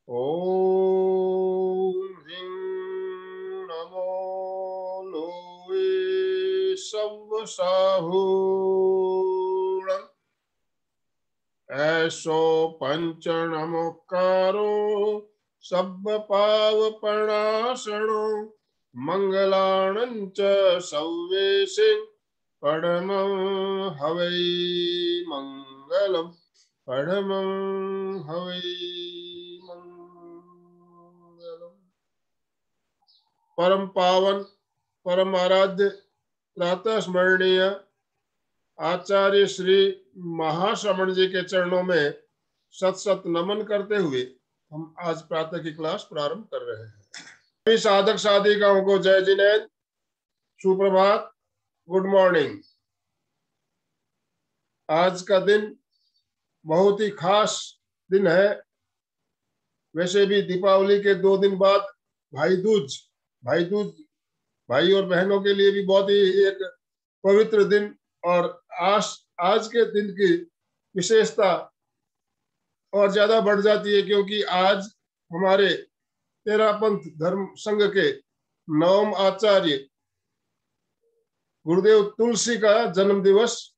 ओम ह्रीं नमो लोवे सव्व साहूणं ऐसो पंच नमोकारो सब्ब पावपणासनो मंगलाणं च सव्वेशे परमं हवै मंगलम् परमं हवै मंगलम्। परम पावन परम आराध्य प्रातः स्मरणीय आचार्य श्री महाश्रमण जी के चरणों में सत सत नमन करते हुए हम आज प्रातः की क्लास प्रारंभ कर रहे हैं। सभी साधक साधिकाओं को जय जिनेन्द्र, सुप्रभात, गुड मॉर्निंग। आज का दिन बहुत ही खास दिन है। वैसे भी दीपावली के 2 दिन बाद भाई दूज भाई और बहनों के लिए भी बहुत ही एक पवित्र दिन, और आज के दिन की विशेषता और ज्यादा बढ़ जाती है क्योंकि आज हमारे तेरापंथ धर्म संघ के नवम आचार्य गुरुदेव तुलसी का जन्म दिवस,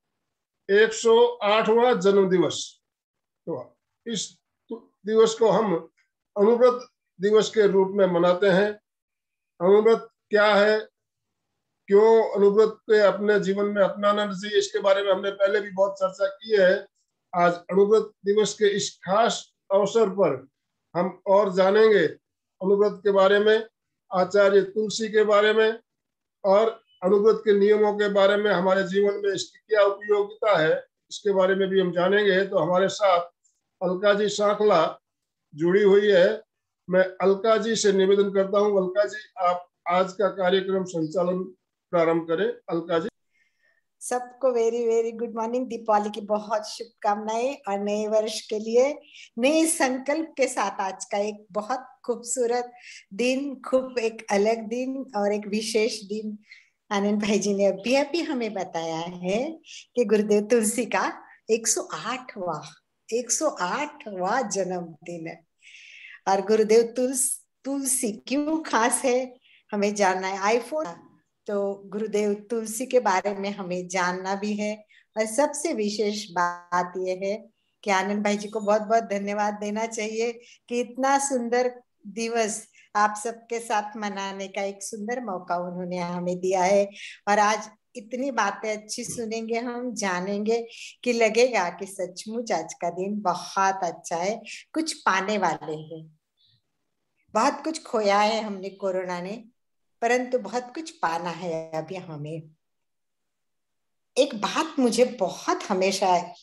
108वां जन्म दिवस। तो इस दिवस को हम अनुव्रत दिवस के रूप में मनाते हैं। अनुव्रत क्या है, क्यों अनुव्रत पे अपने जीवन में अपनाना चाहिए, इसके बारे में हमने पहले भी बहुत चर्चा की है। आज अनुव्रत दिवस के इस खास अवसर पर हम और जानेंगे अनुव्रत के बारे में, आचार्य तुलसी के बारे में, और अनुव्रत के नियमों के बारे में, हमारे जीवन में इसकी क्या उपयोगिता है, इसके बारे में भी हम जानेंगे। तो हमारे साथ अलका जी सांखला जुड़ी हुई है। मैं अलका जी से निवेदन करता हूँ, अलका जी आप आज का कार्यक्रम संचालन प्रारंभ करें। अलका जी। सबको very very good morning. Deepawali की बहुत शुभकामनाएं और नए वर्ष के लिए नए संकल्प के साथ आज का एक बहुत खूबसूरत दिन, खूब एक अलग दिन और एक विशेष दिन आनंद भाई जी ने अभी हमें बताया है कि गुरुदेव तुलसी का 108वां जन्मदिन है। और गुरुदेव तुलसी क्यों खास है हमें जानना है। आईफोन तो गुरुदेव तुलसी के बारे में हमें जानना भी है। और सबसे विशेष बात यह है कि आनंद भाई जी को बहुत बहुत धन्यवाद देना चाहिए कि इतना सुंदर दिवस आप सबके साथ मनाने का एक सुंदर मौका उन्होंने हमें दिया है। और आज इतनी बातें अच्छी सुनेंगे, हम जानेंगे कि लगेगा कि सचमुच आज का दिन बहुत अच्छा है। कुछ पाने वाले हैं, बहुत कुछ खोया है हमने कोरोना ने, परंतु बहुत कुछ पाना है अभी हमें। एक बात मुझे बहुत हमेशा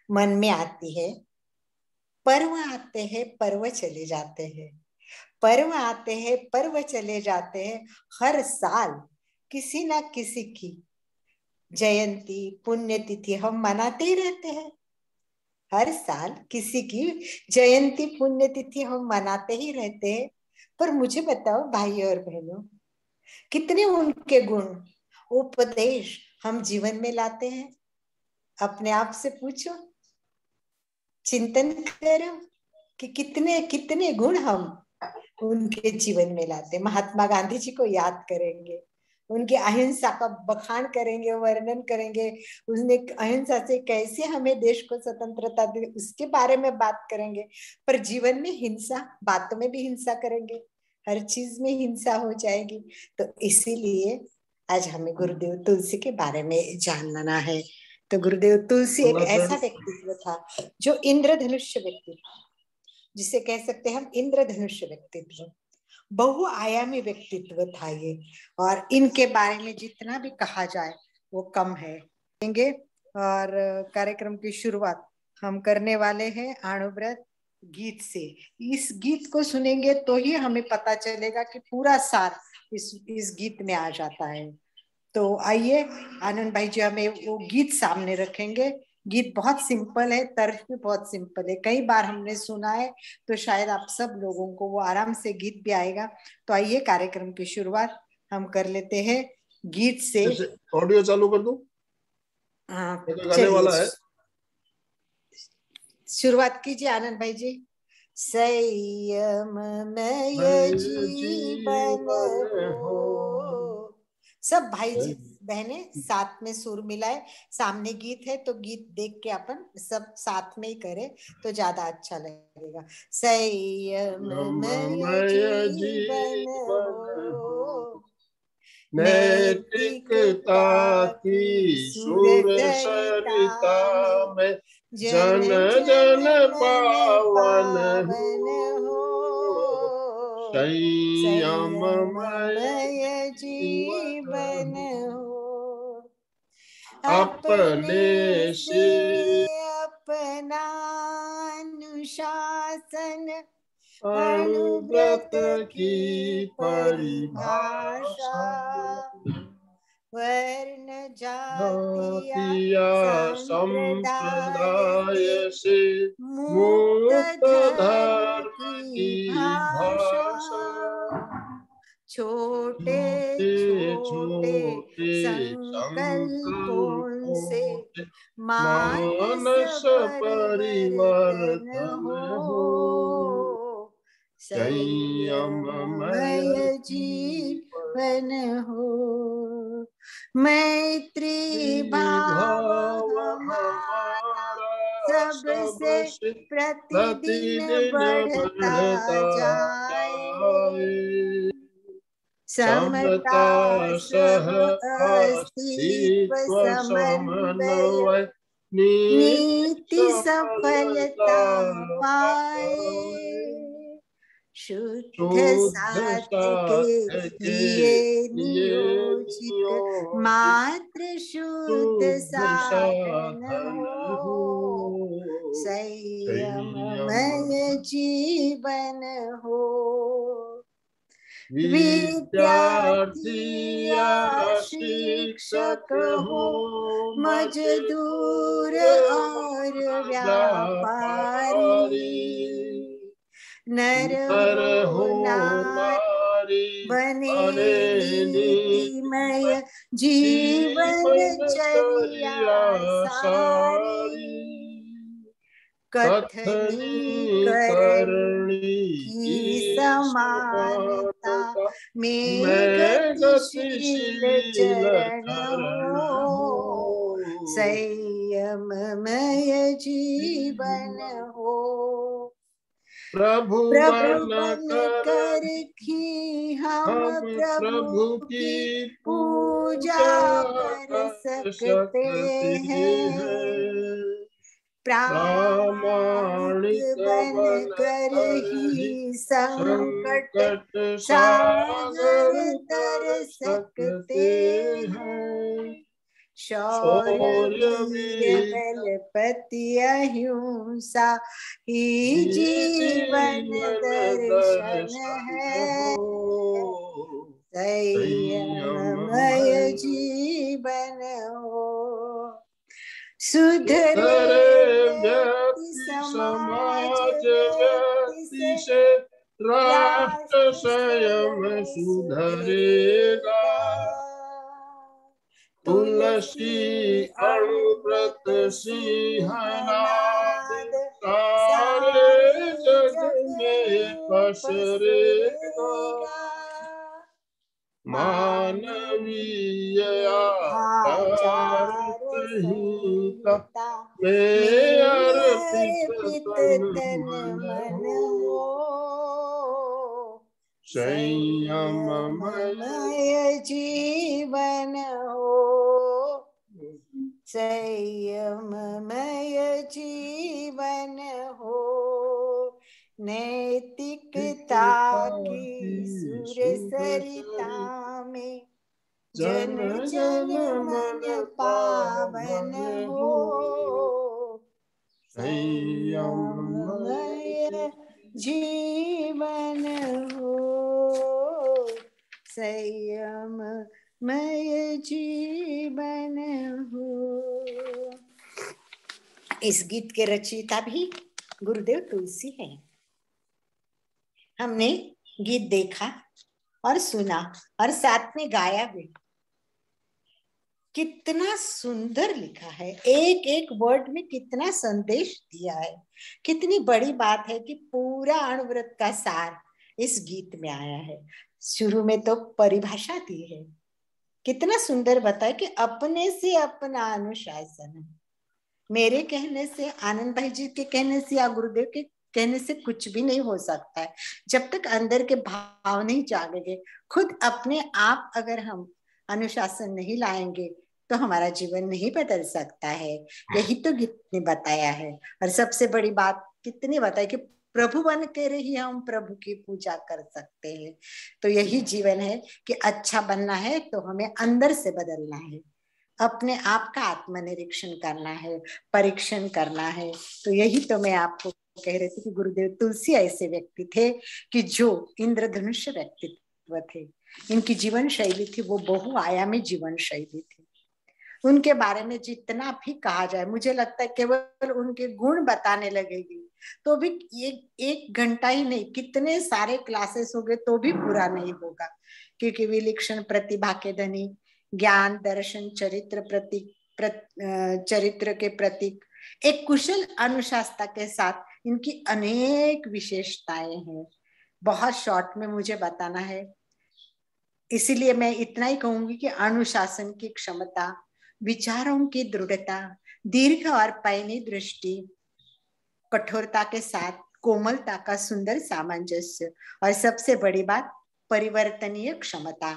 मन में आती है, पर्व आते हैं पर्व चले जाते हैं, पर्व आते हैं पर्व चले जाते हैं। हर साल किसी ना किसी की जयंती पुण्यतिथि हम मनाते ही रहते हैं। हर साल किसी की जयंती पुण्यतिथि हम मनाते ही रहते हैं। पर मुझे बताओ भाई और बहनों, कितने उनके गुण उपदेश हम जीवन में लाते हैं? अपने आप से पूछो, चिंतन करो कि कितने कितने गुण हम उनके जीवन में लाते। महात्मा गांधी जी को याद करेंगे, उनकी अहिंसा का बखान करेंगे, वर्णन करेंगे, उसने अहिंसा से कैसे हमें देश को स्वतंत्रता दी उसके बारे में बात करेंगे। पर जीवन में हिंसा, बातों में भी हिंसा करेंगे, हर चीज में हिंसा हो जाएगी। तो इसीलिए आज हमें गुरुदेव तुलसी के बारे में जानना है। तो गुरुदेव तुलसी एक ऐसा व्यक्तित्व था जो इंद्रधनुष्य व्यक्तित्व, जिसे कह सकते हैं हम इंद्रधनुष्य व्यक्तित्व, बहुआयामी व्यक्तित्व था ये। और इनके बारे में जितना भी कहा जाए वो कम है। और कार्यक्रम की शुरुआत हम करने वाले हैं अनुव्रत गीत से। इस गीत को सुनेंगे तो ही हमें पता चलेगा कि पूरा सार इस गीत में आ जाता है। तो आइए आनंद भाई जी हमें वो गीत सामने रखेंगे। गीत बहुत सिंपल है, तर्ज भी बहुत सिंपल है, कई बार हमने सुना है, तो शायद आप सब लोगों को वो आराम से गीत भी आएगा। तो आइए कार्यक्रम की शुरुआत हम कर लेते हैं गीत से। ऑडियो चालू कर दूं? हाँ गाने वाला है। शुरुआत कीजिए आनंद भाई जी। संयममय जीवन हो। सब भाई जी बहने साथ में सुर मिलाए। सामने गीत है तो गीत देख के अपन सब साथ में ही करें तो ज्यादा अच्छा लगेगा। संयममय जीवन हो, नैतिकता की सुर सरिता में जन जन पावन हो। संयममय जीवन हो, अपने से अपना अनुशासन अनुव्रत की परिभाषा वर्ण जातिया संप्रदाय से मुक्त धर्म की भाषा। छोटे छोटे संकल्पों से मानस परिवर्तन हो। संयममय जीवन हो, मैत्री भाव हमारा सबसे प्रतिदिन बढ़ता जाए। समता सह अस्तित्व समन्वय नीति सफलता पाए। शुद्ध सात्विक के लिए नियोजित मात्र शुद्ध साधन हो। संयममय जीवन हो, विद्यार्थी या शिक्षक हो, मजदूर और व्यापारी, नर हो नारी बने नीतिमय जीवनचर्या सारी। कथनी करनी की समानता में गतिशील चरण हो। संयममय जीवन हो, प्रभु बन कर ही हम प्रभु की पूजा कर सकते हैं। प्रामाणिक बन कर ही संकट सागर तर सकते हैं। शौर्य वीर बलपति अहिंसा ही जीवन दर्शन है। संयममय जीवन हो, सुधरे व्यक्ति समाज व्यक्ति से राष्ट्र स्वयं सुधरेगा। तुलसी अनुव्रत सिंहनाद सारे जग में पसरेगा। मानवीय आचार संहिता में अर्पित तन मन हो। संयममय जीवन हो, संयममय जीवन हो, नैतिकता की सुर सरिता में जन जन मन पावन हो। संयममय जीवन हो, संयममय जीवन हो। इस गीत के रचयिता भी गुरुदेव तुलसी है। हमने गीत देखा और सुना और साथ में गाया भी। कितना सुंदर लिखा है, एक एक वर्ड में कितना संदेश दिया है। कितनी बड़ी बात है कि पूरा अणुव्रत का सार इस गीत में आया है। शुरू में तो परिभाषा दी है, कितना सुंदर बताया कि अपने से अपना अनुशासन। मेरे कहने से, आनंद भाई जी के कहने से या गुरुदेव के कहने से कुछ भी नहीं हो सकता है। जब तक अंदर के भाव नहीं जागेंगे, खुद अपने आप अगर हम अनुशासन नहीं लाएंगे तो हमारा जीवन नहीं बदल सकता है। यही तो गीत ने बताया है। और सबसे बड़ी बात कितनी बताई कि प्रभु बन कर ही हम प्रभु की पूजा कर सकते हैं। तो यही जीवन है कि अच्छा बनना है तो हमें अंदर से बदलना है, अपने आप का आत्मनिरीक्षण करना है, परीक्षण करना है। तो यही तो मैं आपको कह रही थी कि गुरुदेव तुलसी ऐसे व्यक्ति थे कि जो इंद्रधनुष व्यक्तित्व थे। इनकी जीवन शैली थी वो बहुआयामी जीवन शैली थी। उनके बारे में जितना भी कहा जाए, मुझे लगता है केवल उनके गुण बताने लगेगी तो भी एक घंटा ही नहीं, कितने सारे क्लासेस हो गए तो भी पूरा नहीं होगा। क्योंकि विलक्षण प्रतिभा के धनी, ज्ञान दर्शन चरित्र प्रतीक चरित्र के प्रतीक, एक कुशल अनुशासता के साथ इनकी अनेक विशेषताएं हैं। बहुत शॉर्ट में मुझे बताना है, इसीलिए मैं इतना ही कहूंगी कि अनुशासन की क्षमता, विचारों की दृढ़ता, दीर्घ और पैनी दृष्टि, कठोरता के साथ कोमलता का सुंदर सामंजस्य, और सबसे बड़ी बात परिवर्तनीय क्षमता।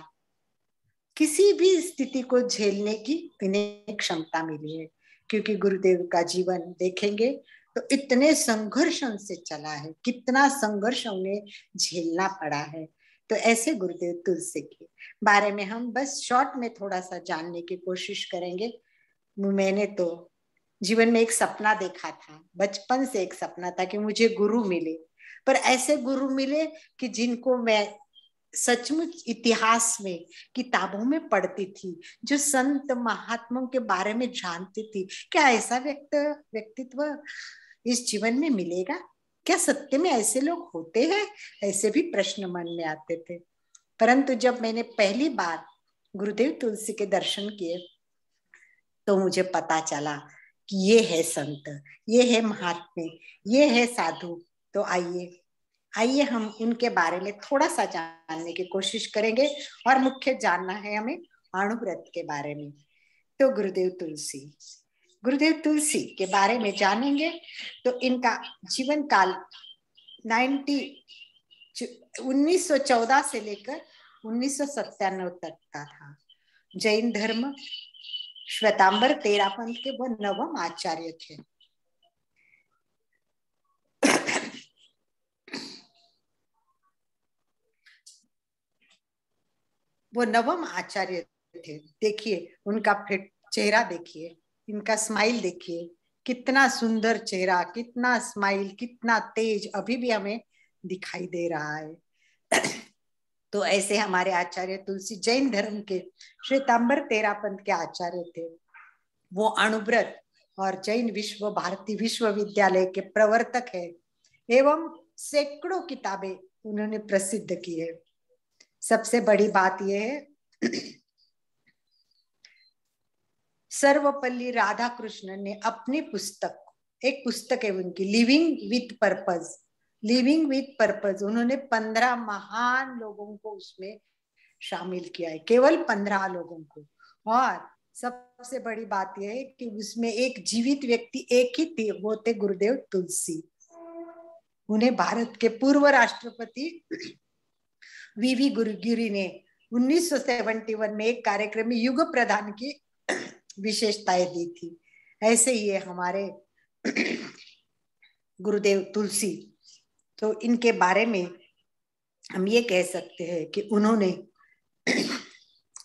किसी भी स्थिति को झेलने की इन्हें क्षमता मिली है। क्योंकि गुरुदेव का जीवन देखेंगे तो इतने संघर्षों से चला है, कितना संघर्ष उन्हें झेलना पड़ा है। तो ऐसे गुरुदेव तुलसी के बारे में हम बस शॉर्ट में थोड़ा सा जानने की कोशिश करेंगे। मैंने तो जीवन में एक सपना देखा था, बचपन से एक सपना था कि मुझे गुरु मिले, पर ऐसे गुरु मिले कि जिनको मैं सचमुच इतिहास में किताबों में पढ़ती थी, जो संत महात्माओं के बारे में जानती थी। क्या ऐसा व्यक्तित्व इस जीवन में मिलेगा? क्या सत्य में ऐसे लोग होते हैं? ऐसे भी प्रश्न मन में आते थे। परंतु जब मैंने पहली बार गुरुदेव तुलसी के दर्शन किए तो मुझे पता चला कि ये है संत, ये है महात्मे, ये है साधु। तो आइए हम उनके बारे में थोड़ा सा जानने की कोशिश करेंगे। और मुख्य जानना है हमें अणुव्रत के बारे में। तो गुरुदेव तुलसी के बारे में जानेंगे तो इनका जीवन काल 1914 से लेकर 1997 तक का था। जैन धर्म श्वेतांबर तेरापंथ के वो नवम आचार्य थे। वो नवम आचार्य थे। देखिए उनका फिर चेहरा देखिए, इनका स्माइल देखिए, कितना सुंदर चेहरा, कितना स्माइल, कितना तेज अभी भी हमें दिखाई दे रहा है। तो ऐसे हमारे आचार्य तुलसी जैन धर्म के श्वेतांबर तेरापंथ के आचार्य थे। वो अणुव्रत और जैन विश्व भारती विश्वविद्यालय के प्रवर्तक है एवं सैकड़ों किताबें उन्होंने प्रसिद्ध की है। सबसे बड़ी बात यह है सर्वपल्ली राधाकृष्णन ने अपनी पुस्तक, एक पुस्तक है उनकी लिविंग विथ पर्पज, उन्होंने 15 महान लोगों को उसमें शामिल किया है, केवल 15 लोगों को। और सबसे बड़ी बात यह है कि उसमें एक जीवित व्यक्ति एक ही थे, वो थे गुरुदेव तुलसी। उन्हें भारत के पूर्व राष्ट्रपति वीवी गिरी ने 1971 में एक कार्यक्रम में युग प्रदान की विशेषताएं दी थी। ऐसे ही है हमारे गुरुदेव तुलसी। तो इनके बारे में हम ये कह सकते हैं कि उन्होंने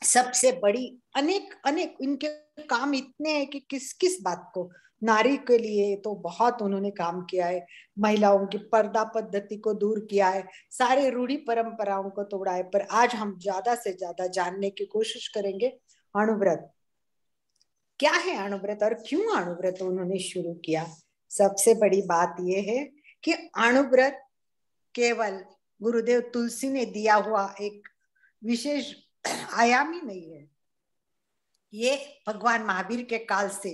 सबसे बड़ी अनेक इनके काम इतने हैं कि किस किस बात को, नारी के लिए तो बहुत उन्होंने काम किया है, महिलाओं की पर्दा पद्धति को दूर किया है, सारे रूढ़ी परंपराओं को तोड़ा है। पर आज हम ज्यादा से ज्यादा जानने की कोशिश करेंगे अणुव्रत क्या है, अणुव्रत और क्यों अणुव्रत उन्होंने शुरू किया। सबसे बड़ी बात यह है कि अणुव्रत केवल गुरुदेव तुलसी ने दिया हुआ एक विशेष आयाम ही नहीं है, ये भगवान महावीर के काल से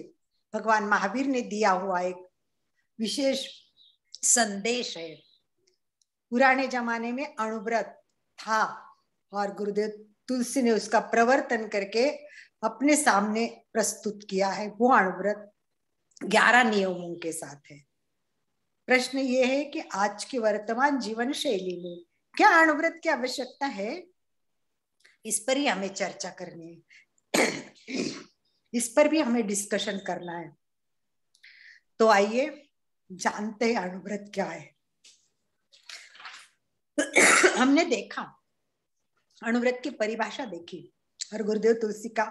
भगवान महावीर ने दिया हुआ एक विशेष संदेश है। पुराने जमाने में अणुव्रत था और गुरुदेव तुलसी ने उसका प्रवर्तन करके अपने सामने प्रस्तुत किया है। वो अणुव्रत 11 नियमों के साथ है। प्रश्न ये है कि आज की वर्तमान जीवन शैली में क्या अणुव्रत की आवश्यकता है? इस पर ही हमें चर्चा करनी है, इस पर भी हमें डिस्कशन करना है। तो आइए जानते हैं अणुव्रत क्या है। हमने देखा, अणुव्रत की परिभाषा देखी और गुरुदेव तुलसी का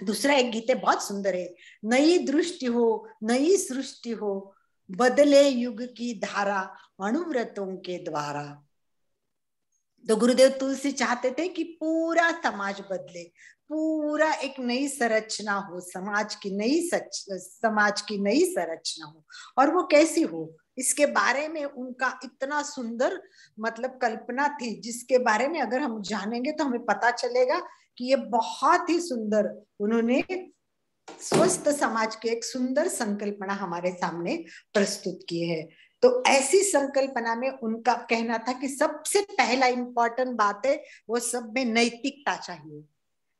दूसरा एक गीत है, बहुत सुंदर है। नई दृष्टि हो, नई सृष्टि हो, बदले युग की धारा अणुव्रतों के द्वारा। तो गुरुदेव तुलसी चाहते थे कि पूरा समाज बदले, पूरा एक नई संरचना हो, समाज की नई संरचना हो। और वो कैसी हो, इसके बारे में उनका इतना सुंदर मतलब कल्पना थी, जिसके बारे में अगर हम जानेंगे तो हमें पता चलेगा कि ये बहुत ही सुंदर उन्होंने स्वस्थ समाज की एक सुंदर संकल्पना हमारे सामने प्रस्तुत की है। तो ऐसी संकल्पना में उनका कहना था कि सबसे पहला इंपॉर्टेंट बात है वो सब में नैतिकता चाहिए।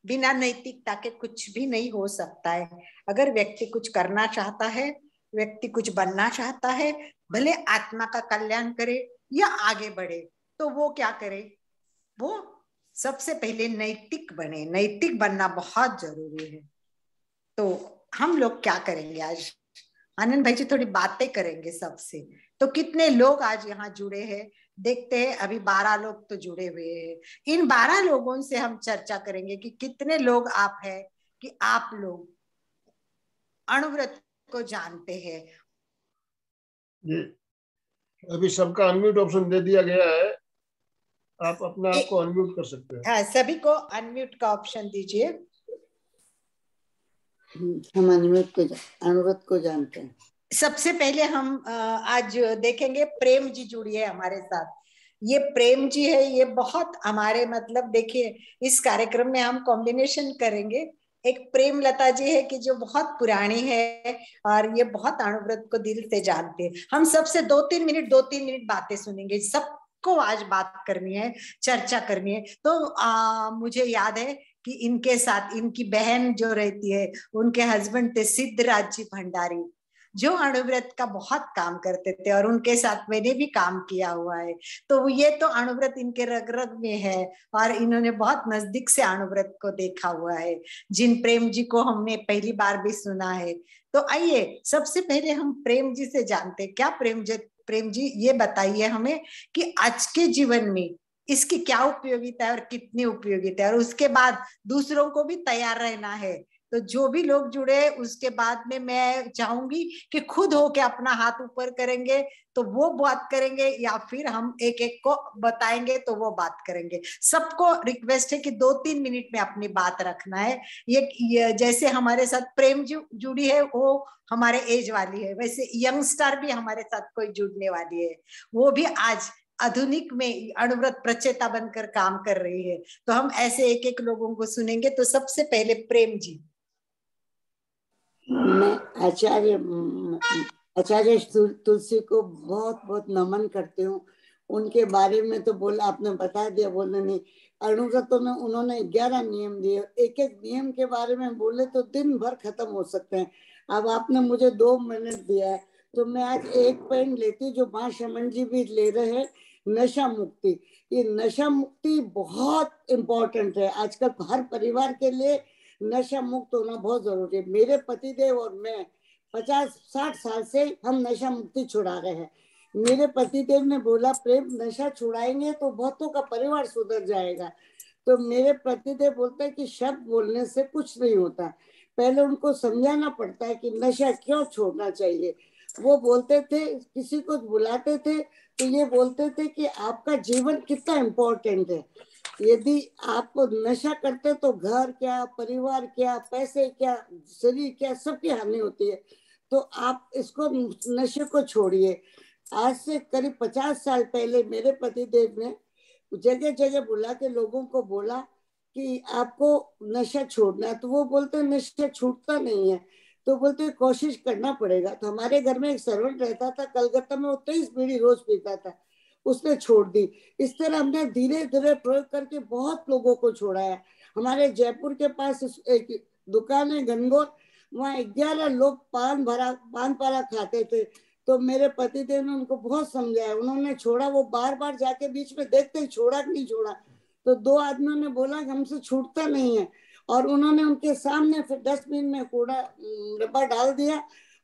बिना नैतिकता के कुछ भी नहीं हो सकता है। अगर व्यक्ति कुछ करना चाहता है, व्यक्ति कुछ बनना चाहता है, भले आत्मा का कल्याण करे या आगे बढ़े, तो वो क्या करे, वो सबसे पहले नैतिक बने। नैतिक बनना बहुत जरूरी है। तो हम लोग क्या करेंगे आज, आनंद भाई जी थोड़ी बातें करेंगे सबसे। तो कितने लोग आज यहाँ जुड़े हैं, देखते हैं। अभी 12 लोग तो जुड़े हुए हैं। इन 12 लोगों से हम चर्चा करेंगे कि कितने लोग आप हैं कि आप लोग अणुव्रत को जानते हैं। जी, अभी सबका अनम्यूट ऑप्शन दे दिया गया है, आप अपने आप को अनम्यूट कर सकते हैं। हाँ, सभी को अनम्यूट का ऑप्शन दीजिए। हम अणुव्रत को जानते हैं। सबसे पहले हम आज देखेंगे, प्रेम जी जुड़ी है हमारे साथ। ये प्रेम जी है, ये बहुत हमारे मतलब देखिए इस कार्यक्रम में हम कॉम्बिनेशन करेंगे। एक प्रेम लता जी है कि जो बहुत पुरानी है और ये बहुत अणुव्रत को दिल से जानते हैं। हम सबसे 2-3 मिनट बातें सुनेंगे। सबको आज बात करनी है, चर्चा करनी है। तो मुझे याद है कि इनके साथ इनकी बहन जो रहती है, उनके हस्बैंड थे सिद्धराज जी भंडारी, जो अणुव्रत का बहुत काम करते थे और उनके साथ मैंने भी काम किया हुआ है। तो ये तो अणुव्रत इनके रग रग में है और इन्होंने बहुत नजदीक से अणुव्रत को देखा हुआ है। जिन प्रेम जी को हमने पहली बार भी सुना है। तो आइए सबसे पहले हम प्रेम जी से जानते हैं। क्या प्रेम जी ये बताइए हमें कि आज के जीवन में इसकी क्या उपयोगिता है और कितनी उपयोगिता है, और उसके बाद दूसरों को भी तैयार रहना है। तो जो भी लोग जुड़े उसके बाद में मैं चाहूंगी कि खुद हो के अपना हाथ ऊपर करेंगे तो वो बात करेंगे, या फिर हम एक एक को बताएंगे तो वो बात करेंगे। सबको रिक्वेस्ट है कि 2-3 मिनट में अपनी बात रखना है। ये जैसे हमारे साथ प्रेम जुड़ी है, वो हमारे एज वाली है, वैसे यंगस्टर भी हमारे साथ कोई जुड़ने वाली है, वो भी आज आधुनिक में अणुव्रत प्रचेता बनकर काम कर रही है। तो हम ऐसे एक एक लोगों को सुनेंगे। तो सबसे पहले प्रेम जी। मैं आचार्य तुलसी को बहुत बहुत नमन करती हूँ। उनके बारे में तो बोला, आपने बता दिया, बोलने नहीं। अणुव्रतों में उन्होंने 11 नियम दिए। एक एक नियम के बारे में बोले तो दिन भर खत्म हो सकते हैं। अब आपने मुझे 2 मिनट दिया है तो मैं आज एक पॉइंट लेती हूँ जो माँ शमन जी भी ले रहे हैं, नशा मुक्ति। ये नशा मुक्ति बहुत इम्पोर्टेंट है आजकल हर परिवार के लिए। नशा मुक्त होना बहुत जरूरी है। मेरे पतिदेव और मैं 50-60 साल से हम नशा मुक्ति छुड़ा रहे हैं। मेरे पतिदेव ने बोला, प्रेम नशा छुड़ाएंगे तो बहुतों का परिवार सुधर जाएगा। तो मेरे पतिदेव बोलते हैं कि शब्द बोलने से कुछ नहीं होता, पहले उनको समझाना पड़ता है कि नशा क्यों छोड़ना चाहिए। वो बोलते थे, किसी को बुलाते थे तो ये बोलते थे कि आपका जीवन कितना इम्पोर्टेंट है। यदि आप नशा करते तो घर क्या, परिवार क्या, पैसे क्या, शरीर क्या, सबकी हानि होती है। तो आप इसको नशे को छोड़िए। आज से करीब 50 साल पहले मेरे पतिदेव ने जगह जगह बुला के लोगों को बोला कि आपको नशा छोड़ना है, तो वो बोलते हैं नशा छूटता नहीं है, तो बोलते हैं कोशिश करना पड़ेगा। तो हमारे घर में एक सर्वेंट रहता था कलकत्ता में, वो 23 बीड़ी रोज पीता था, उसने छोड़ दी। इस तरह हमने धीरे धीरे प्रयोग करके बहुत लोगों को छोड़ा है। हमारे जयपुर के पास एक दुकान है गनगौर, वहाँ 11 लोग पान पारा खाते थे। तो मेरे पतिदेव ने उनको बहुत समझाया, उन्होंने छोड़ा। वो बार बार जाके बीच में देखते छोड़ा कि नहीं छोड़ा। तो 2 आदमियों ने बोला कि हमसे छूटता नहीं है, और उन्होंने उनके सामने फिर डस्टबिन में कूड़ा डब्बा डाल दिया,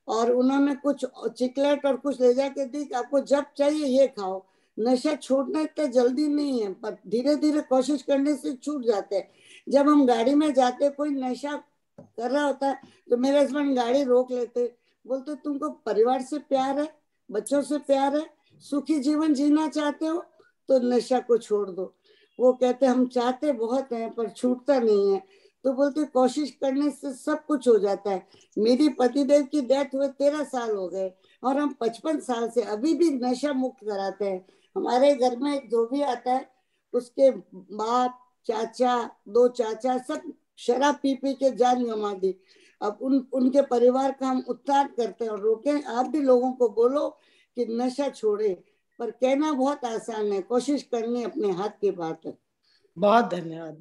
और उन्होंने कुछ चिकलेट और कुछ ले जाके दी कि आपको जब चाहिए ये खाओ। नशा छूटना इतना जल्दी नहीं है, पर धीरे धीरे कोशिश करने से छूट जाते हैं। जब हम गाड़ी में जाते कोई नशा कर रहा होता है तो मेरे हस्बैंड गाड़ी रोक लेते, बोलते तुमको परिवार से प्यार है, बच्चों से प्यार है, सुखी जीवन जीना चाहते हो तो नशा को छोड़ दो। वो कहते हम चाहते बहुत हैं पर छूटता नहीं है। तो बोलते कोशिश करने से सब कुछ हो जाता है। मेरी पतिदेव की डेथ हुए 13 साल हो गए, और हम 55 साल से अभी भी नशा मुक्त कराते हैं। हमारे घर में एक धोबी आता है, उसके बाप चाचा 2 चाचा सब शराब पी पी के जान गंवा दी। अब उनके परिवार का हम उद्धार करते हैं और रोके। आप भी लोगों को बोलो कि नशा छोड़े, पर कहना बहुत आसान है, कोशिश करनी अपने हाथ की बात है। बहुत धन्यवाद,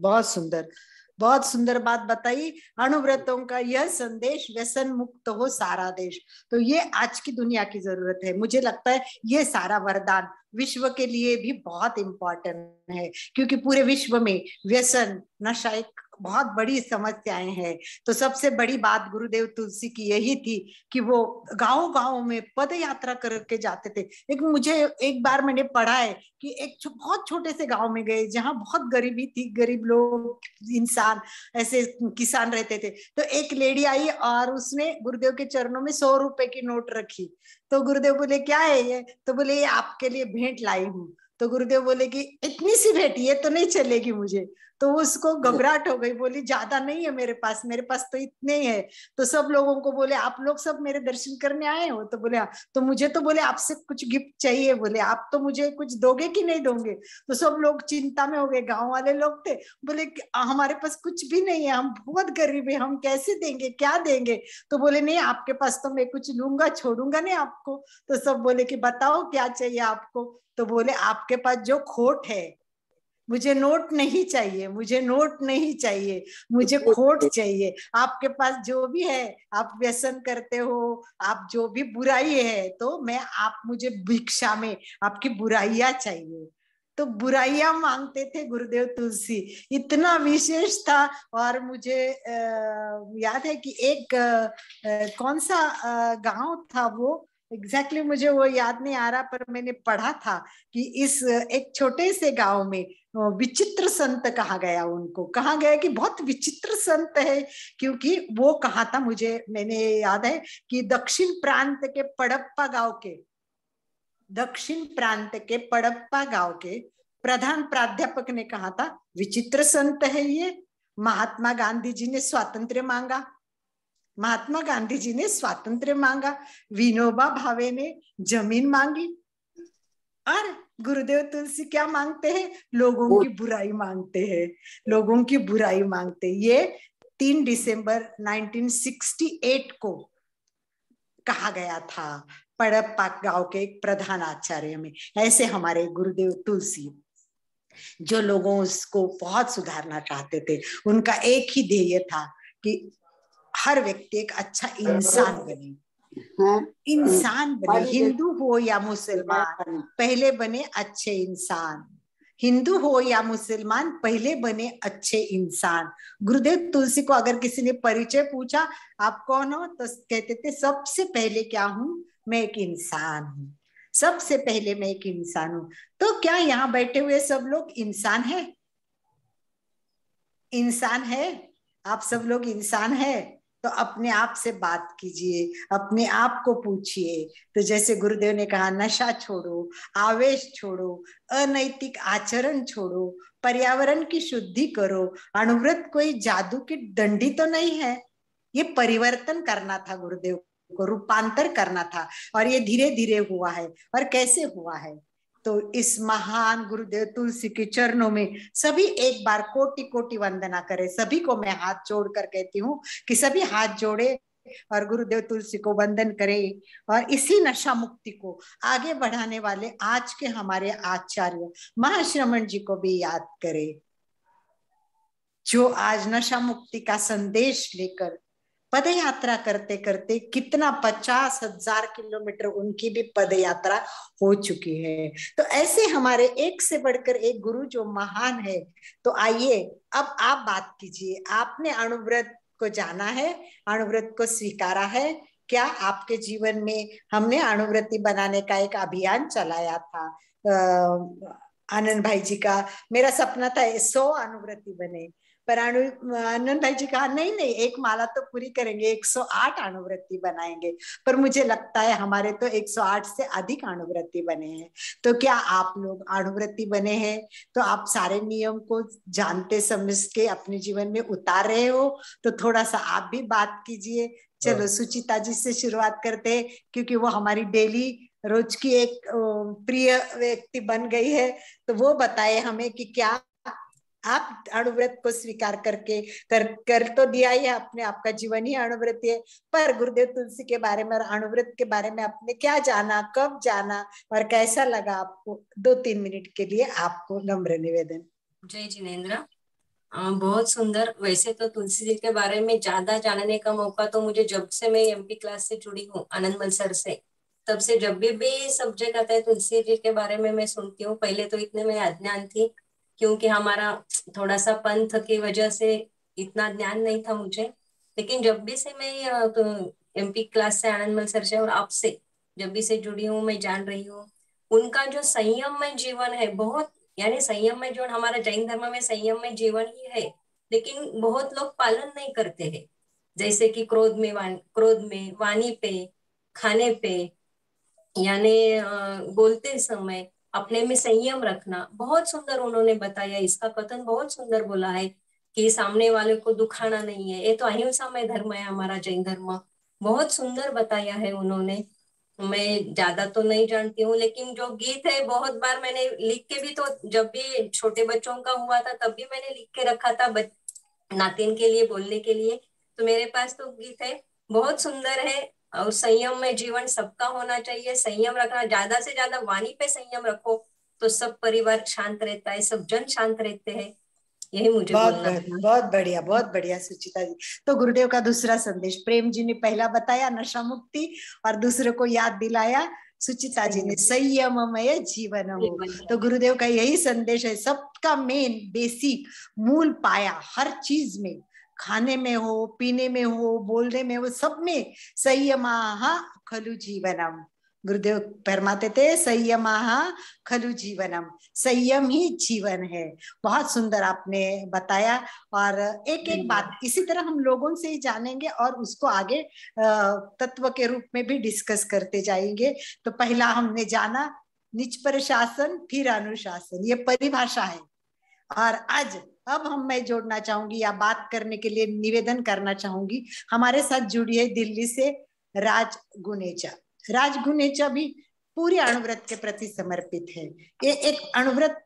बहुत सुंदर बात बताई। अणुव्रतों का यह संदेश, व्यसन मुक्त हो सारा देश, तो ये आज की दुनिया की जरूरत है। मुझे लगता है ये सारा वरदान विश्व के लिए भी बहुत इम्पोर्टेंट है, क्योंकि पूरे विश्व में व्यसन नशा एक बहुत बड़ी समस्याएं हैं। तो सबसे बड़ी बात गुरुदेव तुलसी की यही थी कि वो गांव गांव में पद यात्रा करके जाते थे। एक बार मैंने पढ़ा है कि एक बहुत छोटे से गांव में गए जहां बहुत गरीबी थी, गरीब लोग, इंसान, ऐसे किसान रहते थे। तो एक लेडी आई और उसने गुरुदेव के चरणों में 100 रुपए की नोट रखी। तो गुरुदेव बोले क्या है ये? तो बोले ये आपके लिए भेंट लाई हूँ। तो गुरुदेव बोले कि इतनी सी भेंट ये तो नहीं चलेगी मुझे। तो उसको घबराहट हो गई, बोली ज्यादा नहीं है मेरे पास तो इतने ही है। तो सब लोगों को बोले आप लोग सब मेरे दर्शन करने आए हो? तो बोले तो मुझे तो बोले आपसे कुछ गिफ्ट चाहिए, बोले आप तो मुझे कुछ दोगे कि नहीं दोगे? तो सब लोग चिंता में हो गए, गांव वाले लोग थे, बोले हमारे पास कुछ भी नहीं है, हम बहुत गरीब है, हम कैसे देंगे, क्या देंगे? तो बोले नहीं आपके पास तो मैं कुछ लूंगा, छोड़ूंगा नहीं आपको। तो सब बोले कि बताओ क्या चाहिए आपको? तो बोले आपके पास जो खोट है, मुझे नोट नहीं चाहिए, मुझे नोट नहीं चाहिए, मुझे खोट चाहिए। आपके पास जो भी है, आप व्यसन करते हो, आप जो भी बुराई है, तो मुझे भिक्षा में आपकी बुराइयां चाहिए। तो बुराइयां मांगते थे गुरुदेव तुलसी, इतना विशेष था। और मुझे याद है कि एक कौन सा गांव था वो, एग्जैक्टली मुझे वो याद नहीं आ रहा, पर मैंने पढ़ा था कि इस एक छोटे से गांव में विचित्र संत कहा गया। उनको कहा गया कि बहुत विचित्र संत है, क्योंकि वो कहा था, मैंने याद है कि दक्षिण प्रांत के पड़प्पा गांव के प्रधान प्राध्यापक ने कहा था विचित्र संत है ये। महात्मा गांधी जी ने स्वातंत्र्य मांगा, विनोबा भावे ने जमीन मांगी, और गुरुदेव तुलसी क्या मांगते हैं? लोगों की बुराई मांगते हैं। ये 3 दिसंबर 1968 को कहा गया था पड़प्पा गांव के एक प्रधान आचार्य में। ऐसे हमारे गुरुदेव तुलसी, जो लोगों को बहुत सुधारना चाहते थे, उनका एक ही ध्येय था कि हर व्यक्ति एक अच्छा इंसान बने, हिंदू हो या मुसलमान, पहले बने अच्छे इंसान। हिंदू हो या मुसलमान, पहले बने अच्छे इंसान। गुरुदेव तुलसी को अगर किसी ने परिचय पूछा आप कौन हो, तो कहते थे सबसे पहले क्या हूं, मैं एक इंसान हूं, सबसे पहले मैं एक इंसान हूं। तो क्या यहाँ बैठे हुए सब लोग इंसान है? आप सब लोग इंसान है? तो अपने आप से बात कीजिए, अपने आप को पूछिए। तो जैसे गुरुदेव ने कहा, नशा छोड़ो, आवेश छोड़ो, अनैतिक आचरण छोड़ो, पर्यावरण की शुद्धि करो। अणुव्रत कोई जादू की डंडी तो नहीं है, ये परिवर्तन करना था, गुरुदेव को रूपांतर करना था, और ये धीरे धीरे हुआ है। और कैसे हुआ है? तो इस महान गुरुदेव तुलसी के चरणों में सभी एक बार कोटि कोटि वंदना करें। सभी को मैं हाथ जोड़कर कहती हूँ कि सभी हाथ जोड़े और गुरुदेव तुलसी को वंदन करें, और इसी नशा मुक्ति को आगे बढ़ाने वाले आज के हमारे आचार्य महाश्रमण जी को भी याद करें, जो आज नशा मुक्ति का संदेश लेकर पद यात्रा करते करते कितना 50,000 किलोमीटर उनकी भी पद यात्रा हो चुकी है। तो ऐसे हमारे एक से बढ़कर एक गुरु जो महान है, तो आइए अब आप बात कीजिए। आपने अणुव्रत को जाना है, अणुव्रत को स्वीकारा है क्या? आपके जीवन में हमने अणुव्रती बनाने का एक अभियान चलाया था, आनंद भाई जी का। मेरा सपना था 100 अणुव्रती बने, पर आनंद भाई जी कहा नहीं नहीं, एक माला तो पूरी करेंगे, 108 अणुव्रती बनाएंगे। पर मुझे लगता है हमारे तो 108 से अधिक अणुव्रती बने हैं। तो क्या आप लोग अणुव्रती बने हैं? तो आप सारे नियम को जानते समझ के अपने जीवन में उतार रहे हो? तो थोड़ा सा आप भी बात कीजिए। चलो सुचिता जी से शुरुआत करते हैं, क्योंकि वो हमारी डेली रोज की एक प्रिय व्यक्ति बन गई है। तो वो बताए हमें कि क्या आप अणुव्रत को स्वीकार करके कर तो दिया ही है आपने, आपका जीवन ही अणुव्रत है, पर गुरुदेव तुलसी के बारे में और अणुव्रत के बारे में आपने क्या जाना, कब जाना और कैसा लगा आपको? 2-3 मिनट के लिए आपको नम्र निवेदन। जय जिनेन्द्र। बहुत सुंदर। वैसे तो तुलसी जी के बारे में ज्यादा जानने का मौका तो मुझे जब से मैं एमपी क्लास से जुड़ी हूँ आनंदमल सर से, तब से जब भी सब्जेक्ट आता है तुलसी जी के बारे में मैं सुनती हूँ। पहले तो इतने में अज्ञान थी, क्योंकि हमारा थोड़ा सा पंथ की वजह से इतना ज्ञान नहीं था मुझे। लेकिन जब भी से मैं तो एमपी क्लास से आनंदमल सर से और आपसे जब भी से जुड़ी हूँ, मैं जान रही हूँ उनका जो संयममय जीवन है, बहुत यानी संयममय जीवन, हमारा जैन धर्म में संयममय जीवन ही है, लेकिन बहुत लोग पालन नहीं करते हैं। जैसे कि क्रोध में वाणी पे, खाने पे, यानी बोलते समय अपने में संयम रखना। बहुत सुंदर उन्होंने बताया, इसका कथन बहुत सुंदर बोला है कि सामने वाले को दुखाना नहीं है। ये तो अहिंसामय धर्म है हमारा जैन धर्म, बहुत सुंदर बताया है उन्होंने। मैं ज्यादा तो नहीं जानती हूँ, लेकिन जो गीत है बहुत बार मैंने लिख के भी, तो जब भी छोटे बच्चों का हुआ था तब भी मैंने लिख के रखा था नातिन के लिए बोलने के लिए। तो मेरे पास तो गीत है, बहुत सुंदर है। और संयम में जीवन सबका होना चाहिए, संयम रखना, ज्यादा से ज्यादा वाणी पे संयम रखो तो सब परिवार शांत रहता है, सब जन शांत रहते हैं। यही मुझे बोलना था। बहुत बढ़िया, बहुत बढ़िया सुचिता जी। तो गुरुदेव का दूसरा संदेश, प्रेम जी ने पहला बताया नशा मुक्ति और दूसरे को याद दिलाया सुचिता जी ने संयममय जीवन हो। तो गुरुदेव का यही संदेश है, सबका मेन बेसिक मूल पाया हर चीज में, खाने में हो, पीने में हो, बोलने में हो, सब में संयमाः खलु जीवनम। गुरुदेव फरमाते थे संयमाः खलु जीवनम, संयम ही जीवन है। बहुत सुंदर आपने बताया। और एक एक बात इसी तरह हम लोगों से ही जानेंगे और उसको आगे तत्व के रूप में भी डिस्कस करते जाएंगे। तो पहला हमने जाना निज पर शासन, फिर अनुशासन, ये परिभाषा है। और आज अब मैं जोड़ना चाहूंगी या बात करने के लिए निवेदन करना चाहूंगी, हमारे साथ जुड़ी है दिल्ली से राज गुनेचा। राज गुनेचा भी पूरी अणुव्रत के प्रति समर्पित है। ये एक अणुव्रत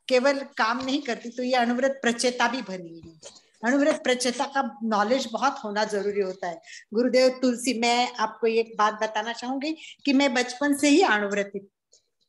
केवल काम नहीं करती, तो ये अणुव्रत प्रचेता भी बनी है। अणुव्रत प्रचेता का नॉलेज बहुत होना जरूरी होता है। गुरुदेव तुलसी, मैं आपको एक बात बताना चाहूंगी कि मैं बचपन से ही अणुव्रती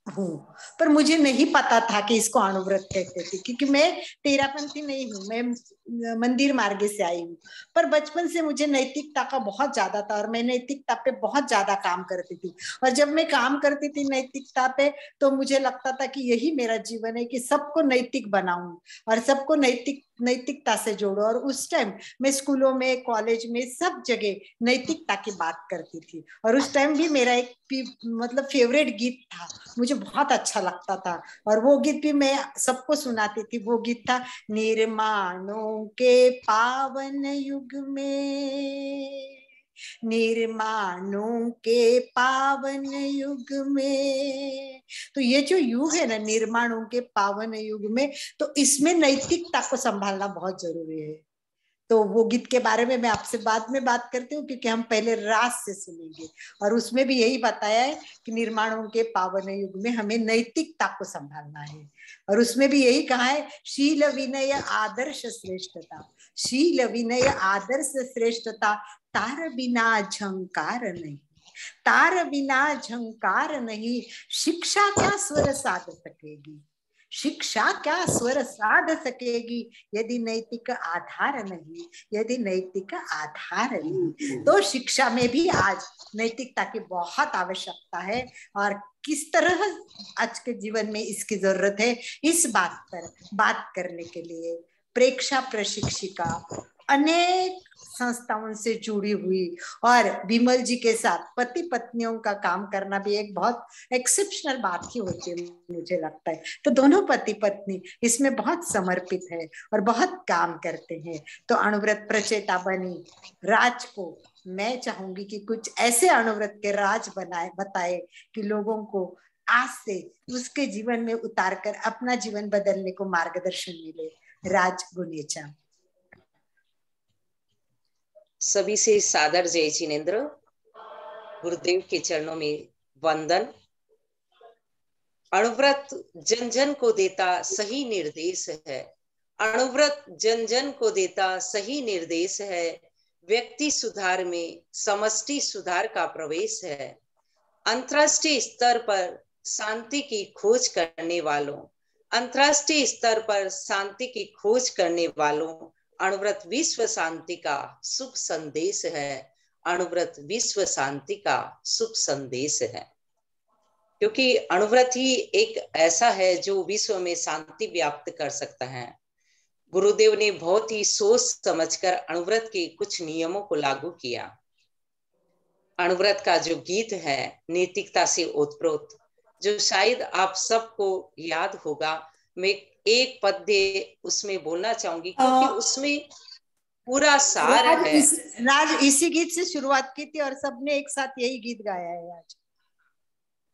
हूँ, पर मुझे नहीं पता था कि इसको अणुव्रत कहते थे, क्योंकि मैं तेरापंथी नहीं हूँ, मैं मंदिर मार्ग से आई हूँ। पर बचपन से मुझे नैतिकता का बहुत ज्यादा था और मैं नैतिकता पे बहुत ज्यादा काम करती थी। और जब मैं काम करती थी नैतिकता पे, तो मुझे लगता था कि यही मेरा जीवन है कि सबको नैतिक बनाऊं और सबको नैतिकता से जोड़ो। और उस टाइम मैं स्कूलों में, कॉलेज में, सब जगह नैतिकता की बात करती थी। और उस टाइम भी मेरा एक मतलब फेवरेट गीत था, मुझे बहुत अच्छा लगता था और वो गीत भी मैं सबको सुनाती थी। वो गीत था, निर्माणों के पावन युग में, निर्माणों के पावन युग में। तो ये जो युग है ना, निर्माणों के पावन युग में, तो इसमें नैतिकता को संभालना बहुत जरूरी है। तो वो गीत के बारे में मैं आपसे बाद में बात करती हूँ, क्योंकि हम पहले रास से सुनेंगे। और उसमें भी यही बताया है कि निर्माणों के पावन युग में हमें नैतिकता को संभालना है। और उसमें भी यही कहा है, शील विनय आदर्श श्रेष्ठता, शील विनय आदर्श श्रेष्ठता, तार बिना झंकार नहीं, तार बिना झंकार नहीं, शिक्षा क्या स्वर साध सकेगी, शिक्षा क्या स्वर साध सकेगी, यदि नैतिक आधार नहीं, यदि नैतिक आधार नहीं। तो शिक्षा में भी आज नैतिकता की बहुत आवश्यकता है, और किस तरह आज के जीवन में इसकी जरूरत है, इस बात पर बात करने के लिए प्रेक्षा प्रशिक्षिका अनेक संस्थाओं से जुड़ी हुई, और विमल जी के साथ पति पत्नियों का काम करना भी एक बहुत एक्सेप्शनल बात ही होती है, मुझे लगता है। तो दोनों पति पत्नी इसमें बहुत समर्पित है और बहुत काम करते हैं। तो अणुव्रत प्रचेता बनी राज को मैं चाहूंगी कि कुछ ऐसे अणुव्रत के राज बताए कि लोगों को आज से उसके जीवन में उतारकर अपना जीवन बदलने को मार्गदर्शन मिले। राज गुनेचा। सभी से सादर जय जिनेन्द्र। गुरुदेव के चरणों में वंदन। अणुव्रत जन जन को देता सही निर्देश है, अणुव्रत जन जन को देता सही निर्देश है, व्यक्ति सुधार में समष्टि सुधार का प्रवेश है। अंतर्राष्ट्रीय स्तर पर शांति की खोज करने वालों, अंतर्राष्ट्रीय स्तर पर शांति की खोज करने वालों, अणुव्रत विश्व शांति का शुभ संदेश है, अणुव्रत विश्व शांति का शुभ संदेश है। क्योंकि अणुव्रत ही एक ऐसा है जो विश्व में शांति व्याप्त कर सकता है। गुरुदेव ने बहुत ही सोच समझकर अणुव्रत के कुछ नियमों को लागू किया। अणुव्रत का जो गीत है नैतिकता से ओतप्रोत, जो शायद आप सबको याद होगा, मैं एक पद्य उसमें बोलना चाहूंगी क्योंकि उसमें पूरा सार है। राज इसी गीत से शुरुआत की थी और सबने एक साथ यही गीत गाया है आज।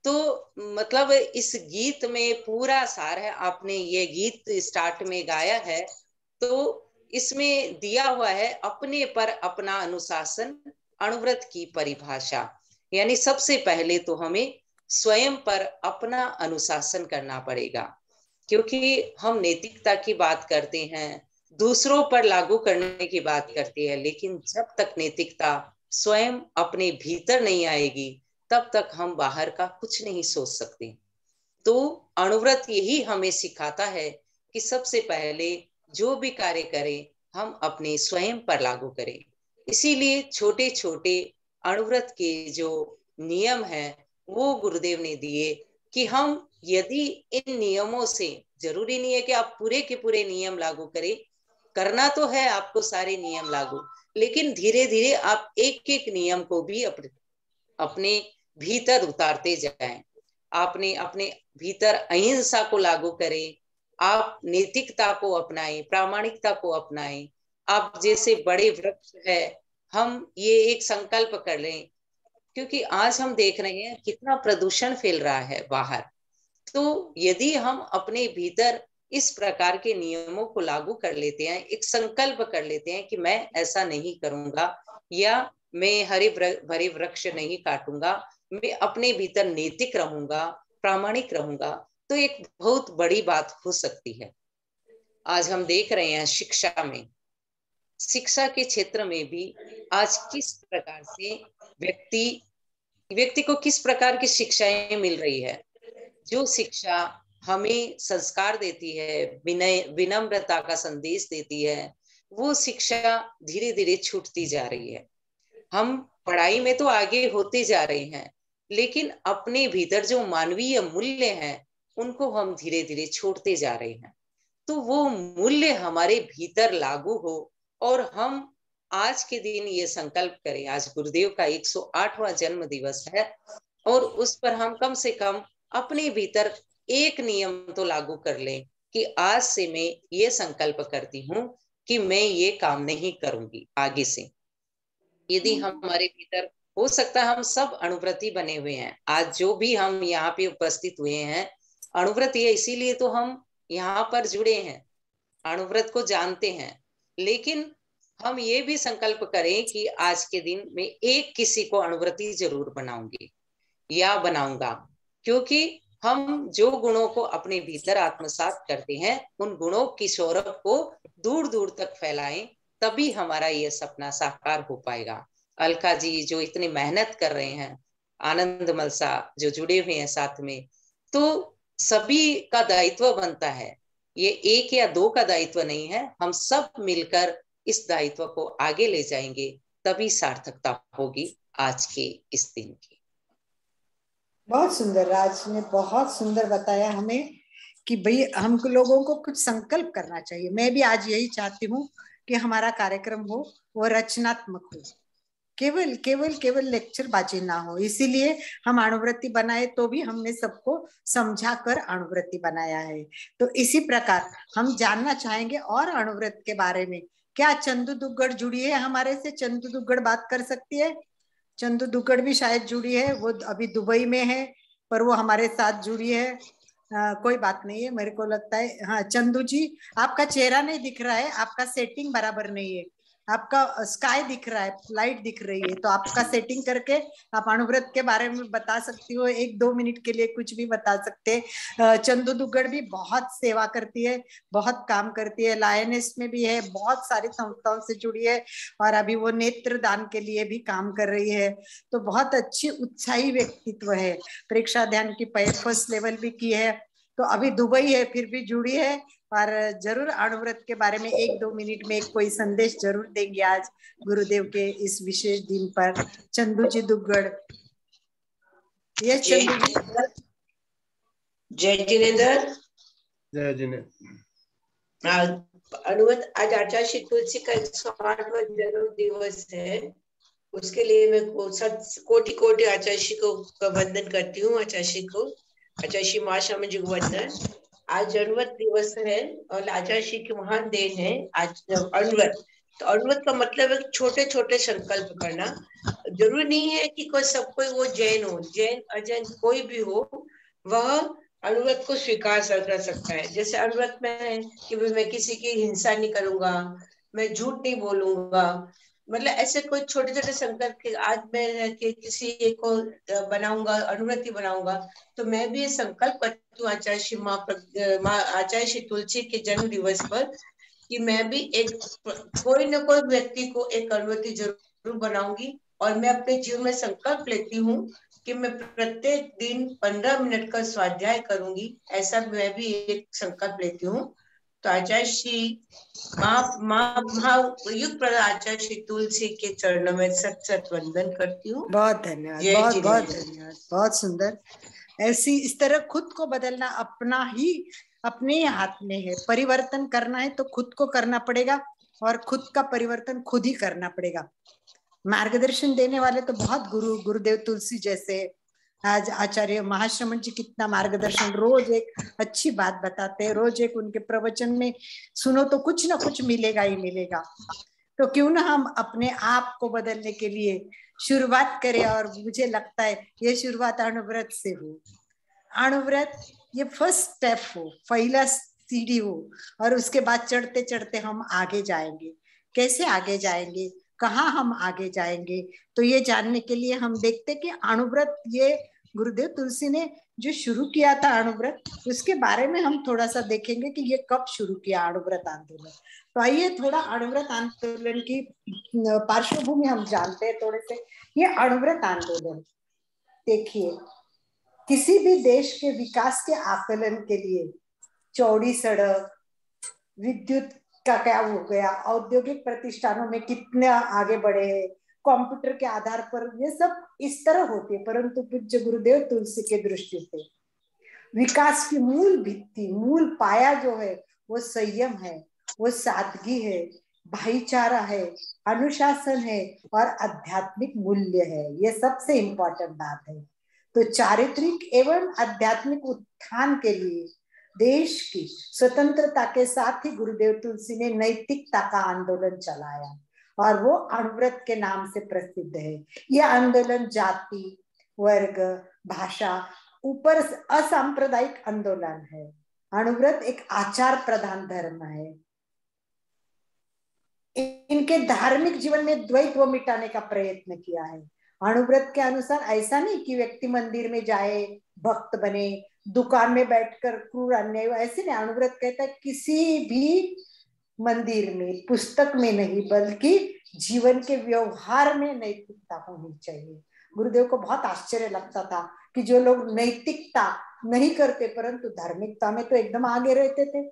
तो मतलब इस गीत में पूरा सार है। आपने ये गीत स्टार्ट में गाया है तो इसमें दिया हुआ है अपने पर अपना अनुशासन, अणुव्रत की परिभाषा। यानी सबसे पहले तो हमें स्वयं पर अपना अनुशासन करना पड़ेगा, क्योंकि हम नैतिकता की बात करते हैं, दूसरों पर लागू करने की बात करते हैं, लेकिन जब तक नैतिकता स्वयं अपने भीतर नहीं आएगी तब तक हम बाहर का कुछ नहीं सोच सकते। तो अणुव्रत यही हमें सिखाता है कि सबसे पहले जो भी कार्य करें हम अपने स्वयं पर लागू करें। इसीलिए छोटे छोटे अणुव्रत के जो नियम हैं वो गुरुदेव ने दिए कि हम यदि इन नियमों से, जरूरी नहीं है कि आप पूरे के पूरे नियम लागू करें, करना तो है आपको सारे नियम लागू, लेकिन धीरे धीरे आप एक एक नियम को भी अपने भीतर उतारते जाएं। आपने अपने भीतर अहिंसा को लागू करें, आप नैतिकता को अपनाएं, प्रामाणिकता को अपनाएं। आप जैसे बड़े वृक्ष है, हम ये एक संकल्प कर लें, क्योंकि आज हम देख रहे हैं कितना प्रदूषण फैल रहा है बाहर। तो यदि हम अपने भीतर इस प्रकार के नियमों को लागू कर लेते हैं, एक संकल्प कर लेते हैं कि मैं ऐसा नहीं करूंगा, या मैं हरे भरे वृक्ष नहीं काटूंगा, मैं अपने भीतर नैतिक रहूंगा, प्रामाणिक रहूंगा, तो एक बहुत बड़ी बात हो सकती है। आज हम देख रहे हैं शिक्षा में, शिक्षा के क्षेत्र में भी आज किस प्रकार से व्यक्ति को किस प्रकार की शिक्षाएं मिल रही है। जो शिक्षा हमें संस्कार देती है, विनम्रता का संदेश देती है, वो शिक्षा धीरे धीरे छूटती जा रही है। हम पढ़ाई में तो आगे होते जा रहे हैं, लेकिन अपने भीतर जो मानवीय मूल्य हैं उनको हम धीरे धीरे छोड़ते जा रहे हैं। तो वो मूल्य हमारे भीतर लागू हो और हम आज के दिन ये संकल्प करें। आज गुरुदेव का 108वां जन्म दिवस है और उस पर हम कम से कम अपने भीतर एक नियम तो लागू कर लें कि आज से मैं ये संकल्प करती हूँ कि मैं ये काम नहीं करूंगी आगे से। यदि हमारे भीतर, हो सकता है हम सब अणुव्रती बने हुए हैं, आज जो भी हम यहाँ पे उपस्थित हुए हैं अणुव्रती है, इसीलिए तो हम यहाँ पर जुड़े हैं, अणुव्रत को जानते हैं। लेकिन हम ये भी संकल्प करें कि आज के दिन में एक किसी को अणुव्रती जरूर बनाऊंगी या बनाऊंगा, क्योंकि हम जो गुणों को अपने भीतर आत्मसात करते हैं उन गुणों की सौरभ को दूर दूर तक फैलाएं, तभी हमारा ये सपना साकार हो पाएगा। अलका जी जो इतनी मेहनत कर रहे हैं, आनंद मलसा जो जुड़े हुए हैं साथ में, तो सभी का दायित्व बनता है। ये एक या दो का दायित्व नहीं है, हम सब मिलकर इस दायित्व को आगे ले जाएंगे, तभी सार्थकता होगी आज के इस दिन की। बहुत सुंदर, राज ने बहुत सुंदर बताया हमें कि भाई हम लोगों को कुछ संकल्प करना चाहिए। मैं भी आज यही चाहती हूँ कि हमारा कार्यक्रम हो वो रचनात्मक हो, केवल केवल केवल लेक्चर बाजी ना हो। इसीलिए हम अणुव्रती बनाए, तो भी हमने सबको समझा कर अणुव्रती बनाया है। तो इसी प्रकार हम जानना चाहेंगे और अणुव्रत के बारे में। क्या चंदू दुग्गड़ जुड़ी है हमारे से? चंदू दुग्गड़ बात कर सकती है? चंदू दुग्गड़ भी शायद जुड़ी है, वो अभी दुबई में है, पर वो हमारे साथ जुड़ी है। कोई बात नहीं है, मेरे को लगता है। हाँ चंदू जी, आपका चेहरा नहीं दिख रहा है, आपका सेटिंग बराबर नहीं है। आपका स्काई दिख रहा है, लाइट दिख रही है, तो आपका सेटिंग करके आप अणुव्रत के बारे में बता सकती हो। 1-2 मिनट के लिए कुछ भी बता सकते हैं। चंदू दुग्गड़ भी बहुत सेवा करती है, बहुत काम करती है, लायनेस में भी है, बहुत सारी संस्थाओं से जुड़ी है, और अभी वो नेत्र दान के लिए भी काम कर रही है। तो बहुत अच्छी उत्साही व्यक्तित्व है। परीक्षा ध्यान की फर्स्ट लेवल भी की है, तो अभी दुबई है फिर भी जुड़ी है। और जरूर अणुव्रत के बारे में 1-2 मिनट में कोई संदेश जरूर देंगे आज गुरुदेव के इस विशेष दिन पर। चंदू जी दुग्गड़। ये चंदू जी। जय जिनेंद्र। जय जिनेंद्र। अणुव्रत आज आचार्य श्री तुलसी का 108वां जन्म दिवस है। उसके लिए मैं कोटि कोटि आचार्य श्री को वंदन करती हूँ। आचार्य श्री को, आचार्य श्री महाश्याम जी को वंदन। आज अणुव्रत दिवस है और आचार्य श्री की महान देन है आज अणुव्रत। तो अणुव्रत का मतलब है छोटे छोटे संकल्प करना। जरूरी नहीं है कि कोई सब कोई वो जैन हो, जैन अजैन कोई भी हो, वह अणुव्रत को स्वीकार कर सकता है। जैसे अणुव्रत में है कि मैं किसी की हिंसा नहीं करूंगा, मैं झूठ नहीं बोलूंगा, मतलब ऐसे कोई छोटे छोटे संकल्प के आज मैं किसी एक को बनाऊंगा, अणुव्रती बनाऊंगा, तो मैं भी ये संकल्प करती हूँ आचार्य श्री आचार्य श्री तुलसी के जन्म दिवस पर कि मैं भी एक कोई न कोई व्यक्ति को एक अणुव्रती जरूर बनाऊंगी। और मैं अपने जीवन में संकल्प लेती हूँ कि मैं प्रत्येक दिन 15 मिनट का स्वाध्याय करूंगी, ऐसा मैं भी एक संकल्प लेती हूँ। तो आचार्य श्री महायुग आचार्य श्री तुलसी के चरणों में सत सत वंदन करती हूँ। बहुत धन्यवाद, बहुत बहुत धन्यवाद, बहुत सुंदर। ऐसी इस तरह खुद को बदलना अपने ही हाथ में है। परिवर्तन करना है तो खुद को करना पड़ेगा, और खुद का परिवर्तन खुद ही करना पड़ेगा। मार्गदर्शन देने वाले तो बहुत गुरुदेव तुलसी जैसे, आज आचार्य महाश्रमण जी कितना मार्गदर्शन, रोज एक अच्छी बात बताते हैं, रोज एक उनके प्रवचन में सुनो तो कुछ ना कुछ मिलेगा ही मिलेगा। तो क्यों ना हम अपने आप को बदलने के लिए शुरुआत करें। और मुझे लगता है ये शुरुआत अणुव्रत से हो। अणुव्रत ये फर्स्ट स्टेप हो, पहला सीढ़ी हो, और उसके बाद चढ़ते चढ़ते हम आगे जाएंगे। कैसे आगे जाएंगे, कहाँ हम आगे जाएंगे, तो ये जानने के लिए हम देखते कि अणुव्रत, ये गुरुदेव तुलसी ने जो शुरू किया था अणुव्रत, उसके बारे में हम थोड़ा सा देखेंगे कि ये कब शुरू किया अणुव्रत आंदोलन। तो आइए थोड़ा अणुव्रत आंदोलन की पार्श्वभूमि हम जानते हैं थोड़े से। ये अणुव्रत आंदोलन, देखिए, किसी भी देश के विकास के आकलन के लिए चौड़ी सड़क, विद्युत का क्या हो गया, औद्योगिक प्रतिष्ठानों में कितने आगे बढ़े हैं, कंप्यूटर के आधार पर, ये सब इस तरह होती है। परंतु पूज्य गुरुदेव तुलसी के दृष्टि से विकास की मूल भित्ति, मूल पाया जो है वो संयम है, वो सादगी है, भाईचारा है, अनुशासन है और आध्यात्मिक मूल्य है। ये सबसे इंपॉर्टेंट बात है। तो चारित्रिक एवं आध्यात्मिक उत्थान के लिए देश की स्वतंत्रता के साथ ही गुरुदेव तुलसी ने नैतिकता का आंदोलन चलाया, और वो अणुव्रत के नाम से प्रसिद्ध है। यह आंदोलन जाति, वर्ग, भाषा ऊपर असांप्रदायिक आंदोलन है। अणुव्रत एक आचार प्रधान धर्म है। इनके धार्मिक जीवन में द्वैत वो मिटाने का प्रयत्न किया है। अणुव्रत के अनुसार ऐसा नहीं कि व्यक्ति मंदिर में जाए, भक्त बने, दुकान में बैठकर क्रूर अन्याय, ऐसे नहीं। अणुव्रत कहता है किसी भी मंदिर में, पुस्तक में नहीं, बल्कि जीवन के व्यवहार में नैतिकता होनी चाहिए। गुरुदेव को बहुत आश्चर्य लगता था कि जो लोग नैतिकता नहीं करते परंतु धार्मिकता में तो एकदम आगे रहते थे।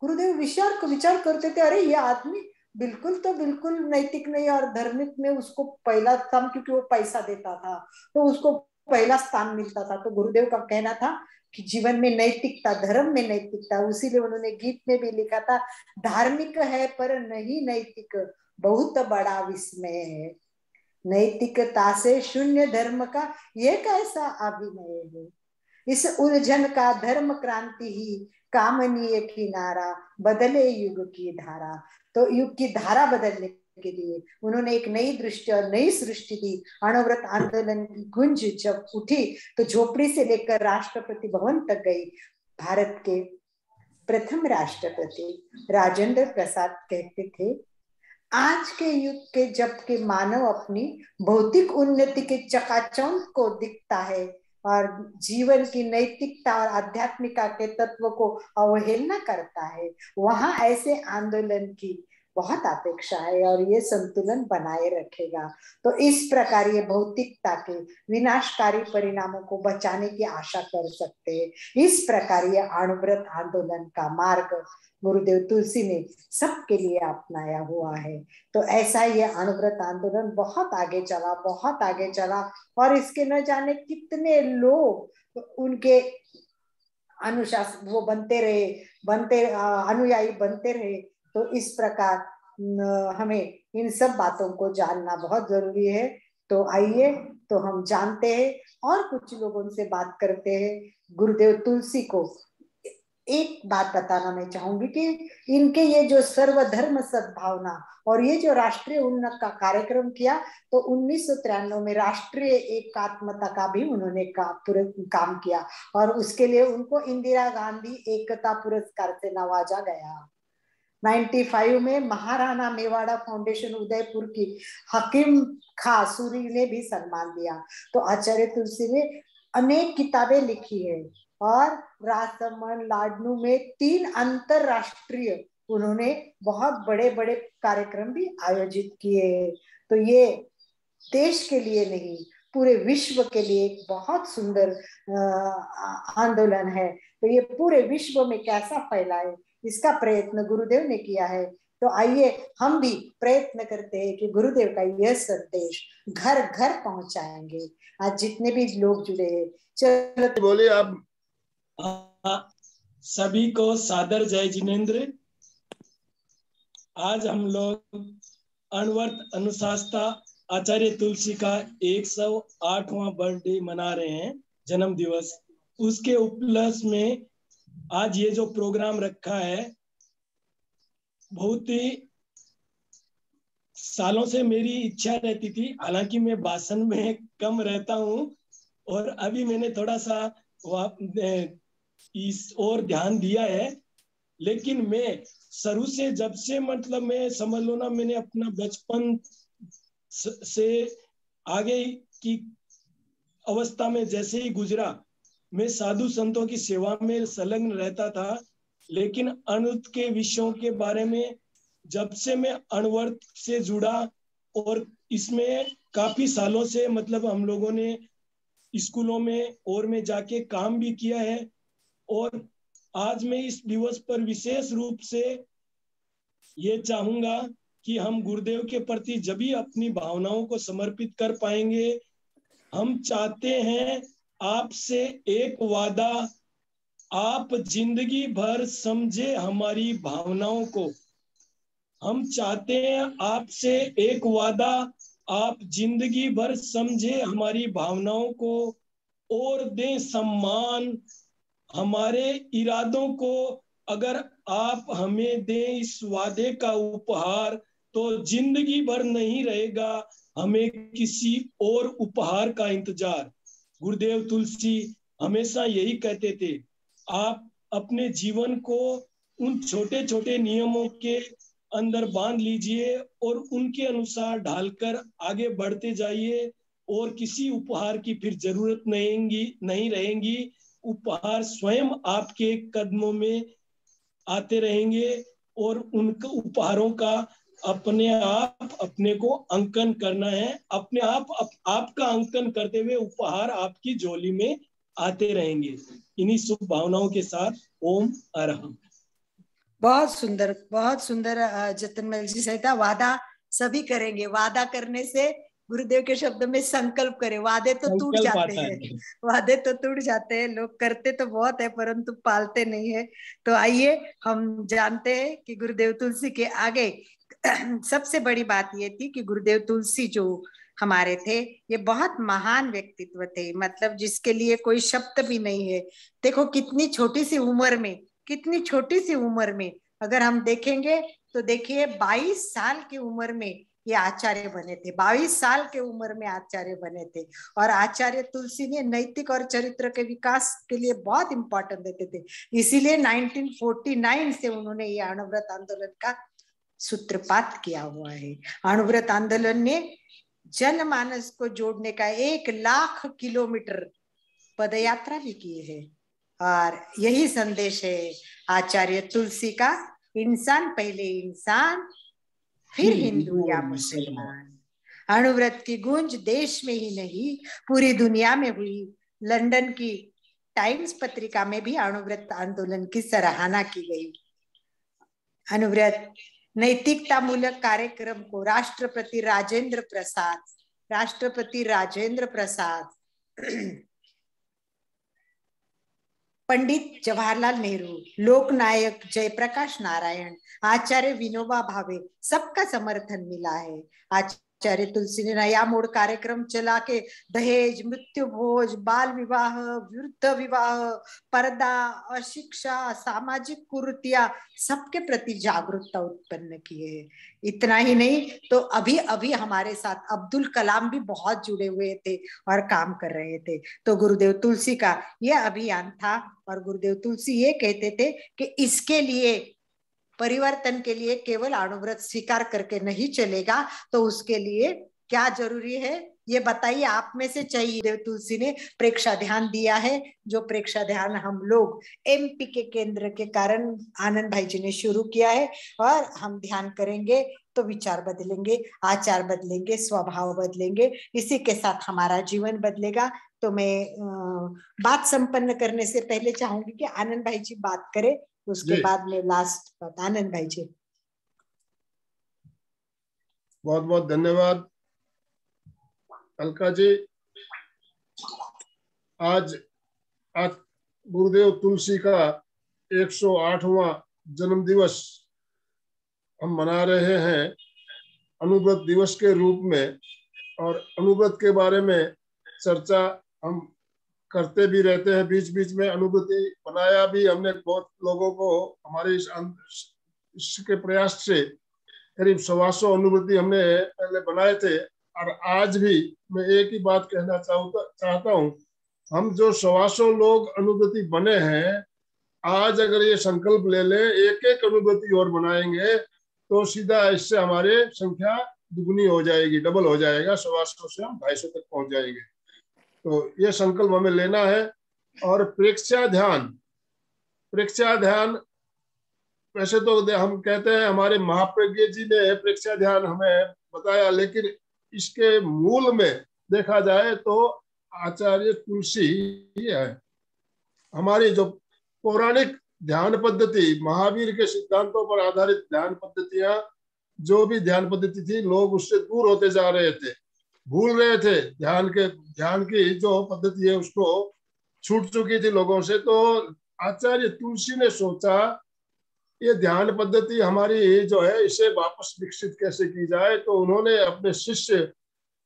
गुरुदेव विचार करते थे, अरे ये आदमी बिल्कुल नैतिक नहीं और धार्मिक में उसको पहला स्थान, क्योंकि वो पैसा देता था तो उसको पहला स्थान मिलता था। तो गुरुदेव का कहना था कि जीवन में नैतिकता, धर्म में नैतिकता, उसीलिए उन्होंने गीत में भी लिखा था, धार्मिक है पर नहीं नैतिक, बहुत बड़ा विस्मय है। नैतिकता से शून्य धर्म का ये कैसा अभिनय है। इस उलझन का धर्म क्रांति ही कामनीय किनारा, बदले युग की धारा। तो युग की धारा बदलने के लिए उन्होंने एक नई दृष्टि और नई सृष्टि दी। अणुव्रत आंदोलन की गुंज जब उठी तो झोपड़ी से लेकर राष्ट्रपति भवन तक गई। भारत के प्रथम राष्ट्रपति राजेंद्र प्रसाद कहते थे, आज के युग के जबकि मानव अपनी भौतिक उन्नति के चकाचौंध को दिखता है और जीवन की नैतिकता और आध्यात्मिकता के तत्व को अवहेलना करता है, वहां ऐसे आंदोलन की बहुत अपेक्षा है और ये संतुलन बनाए रखेगा। तो इस प्रकार ये भौतिकता के विनाशकारी परिणामों को बचाने की आशा कर सकते हैं। इस प्रकार ये अणुव्रत आंदोलन का मार्ग गुरुदेव तुलसी ने सबके लिए अपनाया हुआ है। तो ऐसा ये अणुव्रत आंदोलन बहुत आगे चला और इसके न जाने कितने लोग उनके अनुशासन वो अनुयायी बनते रहे। तो इस प्रकार हमें इन सब बातों को जानना बहुत जरूरी है। तो आइए तो हम जानते हैं और कुछ लोगों से बात करते हैं। गुरुदेव तुलसी को एक बात बताना मैं चाहूंगी कि इनके ये जो सर्वधर्म सद्भावना और ये जो राष्ट्रीय उन्नत का कार्यक्रम किया, तो 1993 में राष्ट्रीय एकात्मता का भी उन्होंने काम किया और उसके लिए उनको इंदिरा गांधी एकता पुरस्कार से नवाजा गया। 95 में महाराणा मेवाड़ा फाउंडेशन उदयपुर की हकीम खां सूरी ने भी सम्मान दिया। तो आचार्य तुलसी ने अनेक किताबें लिखी है और राजसमंद लाडनू में 3 अंतरराष्ट्रीय उन्होंने बहुत बड़े बड़े कार्यक्रम भी आयोजित किए। तो ये देश के लिए नहीं, पूरे विश्व के लिए एक बहुत सुंदर आंदोलन है। तो ये पूरे विश्व में कैसा फैलाए, इसका प्रयत्न गुरुदेव ने किया है। तो आइए हम भी प्रयत्न करते हैं कि गुरुदेव का यह संदेश घर घर पहुंचाएंगे। आज जितने भी लोग जुड़े हैं, चलो बोलिए आप। सभी को सादर जय जिनेन्द्र। आज हम लोग अणुव्रत अनुशासता आचार्य तुलसी का 108वां बर्थडे मना रहे हैं, जन्म दिवस। उसके उपलक्ष्य में आज ये जो प्रोग्राम रखा है, बहुत ही सालों से मेरी इच्छा रहती थी। हालांकि मैं भाषण में कम रहता हूँ और अभी मैंने थोड़ा सा इस ओर ध्यान दिया है, लेकिन मैं शुरू से जब से मतलब मैं समझ लो ना, मैंने अपना बचपन से आगे की अवस्था में जैसे ही गुजरा, मैं साधु संतों की सेवा में संलग्न रहता था। लेकिन अणुव्रत के विषयों के बारे में जब से मैं अणुव्रत से जुड़ा और इसमें काफी सालों से मतलब हम लोगों ने स्कूलों में और में जाके काम भी किया है। और आज मैं इस दिवस पर विशेष रूप से ये चाहूंगा कि हम गुरुदेव के प्रति जब भी अपनी भावनाओं को समर्पित कर पाएंगे। हम चाहते हैं आपसे एक वादा, आप जिंदगी भर समझे हमारी भावनाओं को। हम चाहते हैं आपसे एक वादा, आप जिंदगी भर समझे हमारी भावनाओं को और दें सम्मान हमारे इरादों को। अगर आप हमें दें इस वादे का उपहार, तो जिंदगी भर नहीं रहेगा हमें किसी और उपहार का इंतजार। गुरुदेव तुलसी हमेशा यही कहते थे, आप अपने जीवन को उन छोटे छोटे नियमों के अंदर बांध लीजिए और उनके अनुसार ढालकर आगे बढ़ते जाइए और किसी उपहार की फिर जरूरत नहीं रहेगी। उपहार स्वयं आपके कदमों में आते रहेंगे और उनके उपहारों का अपने आप अपने को अंकन करना है। अपने आपका अंकन करते हुए उपहार आपकी झोली में आते रहेंगे। इन्हीं शुभ भावनाओं के साथ ओम अरहम। बहुत सुंदर जतनमल जी सहिता। वादा सभी करेंगे। वादा करने से गुरुदेव के शब्द में संकल्प करें। वादे तो टूट जाते हैं, वादे तो टूट जाते हैं, लोग करते तो बहुत है परंतु पालते नहीं है। तो आइए हम जानते हैं कि गुरुदेव तुलसी के आगे सबसे बड़ी बात ये थी कि गुरुदेव तुलसी जो हमारे थे ये बहुत महान व्यक्तित्व थे, मतलब जिसके लिए कोई शब्द भी नहीं है। देखो कितनी छोटी सी उम्र में अगर हम देखेंगे तो देखिए 22 साल की उम्र में ये आचार्य बने थे। 22 साल के उम्र में आचार्य बने थे। और आचार्य तुलसी ने नैतिक और चरित्र के विकास के लिए बहुत इंपॉर्टेंट देते थे। इसीलिए 1949 से उन्होंने ये अणुव्रत आंदोलन का सूत्रपात किया हुआ है। अणुव्रत आंदोलन ने जनमानस को जोड़ने का 1 लाख किलोमीटर पदयात्रा भी की है। और यही संदेश है आचार्य तुलसी का, इंसान पहले इंसान फिर हिंदू या मुसलमान। अणुव्रत की गूंज देश में ही नहीं पूरी दुनिया में हुई। लंदन की टाइम्स पत्रिका में भी अणुव्रत आंदोलन की सराहना की गई। अणुव्रत नैतिकता मूलक कार्यक्रम को राष्ट्रपति राजेंद्र प्रसाद पंडित जवाहरलाल नेहरू, लोकनायक जयप्रकाश नारायण, आचार्य विनोबा भावे सबका समर्थन मिला है। आचार्य तुलसी ने नया मोड़ कार्यक्रम चला के दहेज, मृत्यु भोज, बाल विवाह, वृद्ध विवाह, पर्दा, अशिक्षा, सामाजिक कुरीतियां सबके प्रति जागरूकता उत्पन्न किए है। इतना ही नहीं तो अभी हमारे साथ अब्दुल कलाम भी बहुत जुड़े हुए थे और काम कर रहे थे। तो गुरुदेव तुलसी का यह अभियान था और गुरुदेव तुलसी ये कहते थे कि इसके लिए परिवर्तन के लिए केवल अणुव्रत स्वीकार करके नहीं चलेगा, तो उसके लिए क्या जरूरी है ये बताइए। आप में से चाहिए। देव तुलसी ने प्रेक्षा ध्यान दिया है, जो प्रेक्षा ध्यान हम लोग एमपी के केंद्र के कारण आनंद भाई जी ने शुरू किया है। और हम ध्यान करेंगे तो विचार बदलेंगे, आचार बदलेंगे, स्वभाव बदलेंगे, इसी के साथ हमारा जीवन बदलेगा। तो मैं बात संपन्न करने से पहले चाहूंगी कि आनंद भाई जी बात करें, उसके बाद में लास्ट बात। आनंद भाई जी। बहुत बहुत धन्यवाद अलका जी। आज गुरुदेव तुलसी का 108वां जन्म दिवस हम मना रहे हैं अणुव्रत दिवस के रूप में। और अणुव्रत के बारे में चर्चा हम करते भी रहते हैं बीच बीच में। अनुभूति बनाया भी हमने बहुत लोगों को, हमारे इसके प्रयास से करीब 125 अनुभूति हमने पहले बनाए थे। और आज भी मैं एक ही बात कहना चाहता हूँ, हम जो 125 लोग अनुभूति बने हैं, आज अगर ये संकल्प ले ले एक एक अनुभूति और बनाएंगे तो सीधा इससे हमारे संख्या दुगुनी हो जाएगी, डबल हो जाएगा। 125 से हम 250 तक पहुंच जाएंगे। तो ये संकल्प हमें लेना है। और प्रेक्षा ध्यान वैसे तो हम कहते हैं हमारे महाप्रज्ञ जी ने प्रेक्षा ध्यान हमें बताया, लेकिन इसके मूल में देखा जाए तो आचार्य तुलसी ही है। हमारी जो पौराणिक ध्यान पद्धति, महावीर के सिद्धांतों पर आधारित ध्यान पद्धतियां, जो भी ध्यान पद्धति थी, लोग उससे दूर होते जा रहे थे, भूल रहे थे। ध्यान की जो पद्धति है उसको छूट चुकी थी लोगों से। तो आचार्य तुलसी ने सोचा ये ध्यान पद्धति हमारी जो है इसे वापस विकसित कैसे की जाए। तो उन्होंने अपने शिष्य,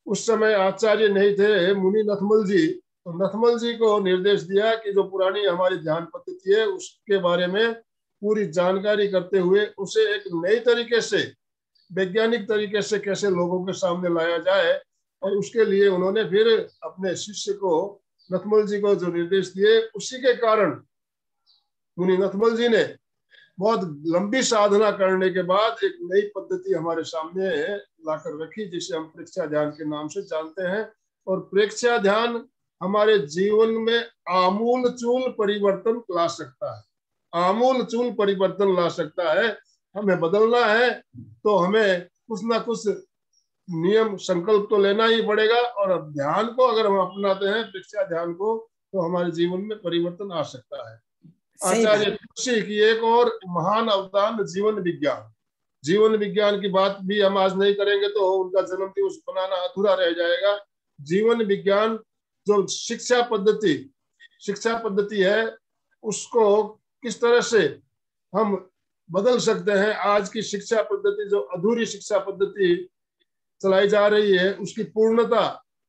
उस समय आचार्य नहीं थे, मुनि नथमल जी, तो नथमल जी को निर्देश दिया कि जो पुरानी हमारी ध्यान पद्धति है उसके बारे में पूरी जानकारी करते हुए उसे एक नई तरीके से, वैज्ञानिक तरीके से कैसे लोगों के सामने लाया जाए। और उसके लिए उन्होंने फिर अपने शिष्य को, नथमल जी को जो निर्देश दिए, उसी के कारण मुनि नथमल जी ने बहुत लंबी साधना करने के बाद एक नई पद्धति हमारे सामने लाकर रखी, जिसे हम प्रेक्षा ध्यान के नाम से जानते हैं। और प्रेक्षा ध्यान हमारे जीवन में आमूल चूल परिवर्तन ला सकता है, आमूल चूल परिवर्तन ला सकता है। हमें बदलना है तो हमें कुछ ना कुछ नियम संकल्प तो लेना ही पड़ेगा। और अब ध्यान को अगर हम अपनाते हैं, प्रेक्षा ध्यान को, तो हमारे जीवन में परिवर्तन आ सकता है। आचार्य तुलसी की एक और महान अवदान जीवन विज्ञान। जीवन विज्ञान की बात भी हम आज नहीं करेंगे तो उनका जन्म दिवस बनाना अधूरा रह जाएगा। जीवन विज्ञान जो शिक्षा पद्धति है, उसको किस तरह से हम बदल सकते हैं। आज की शिक्षा पद्धति, जो अधूरी शिक्षा पद्धति चलाई जा रही है, उसकी पूर्णता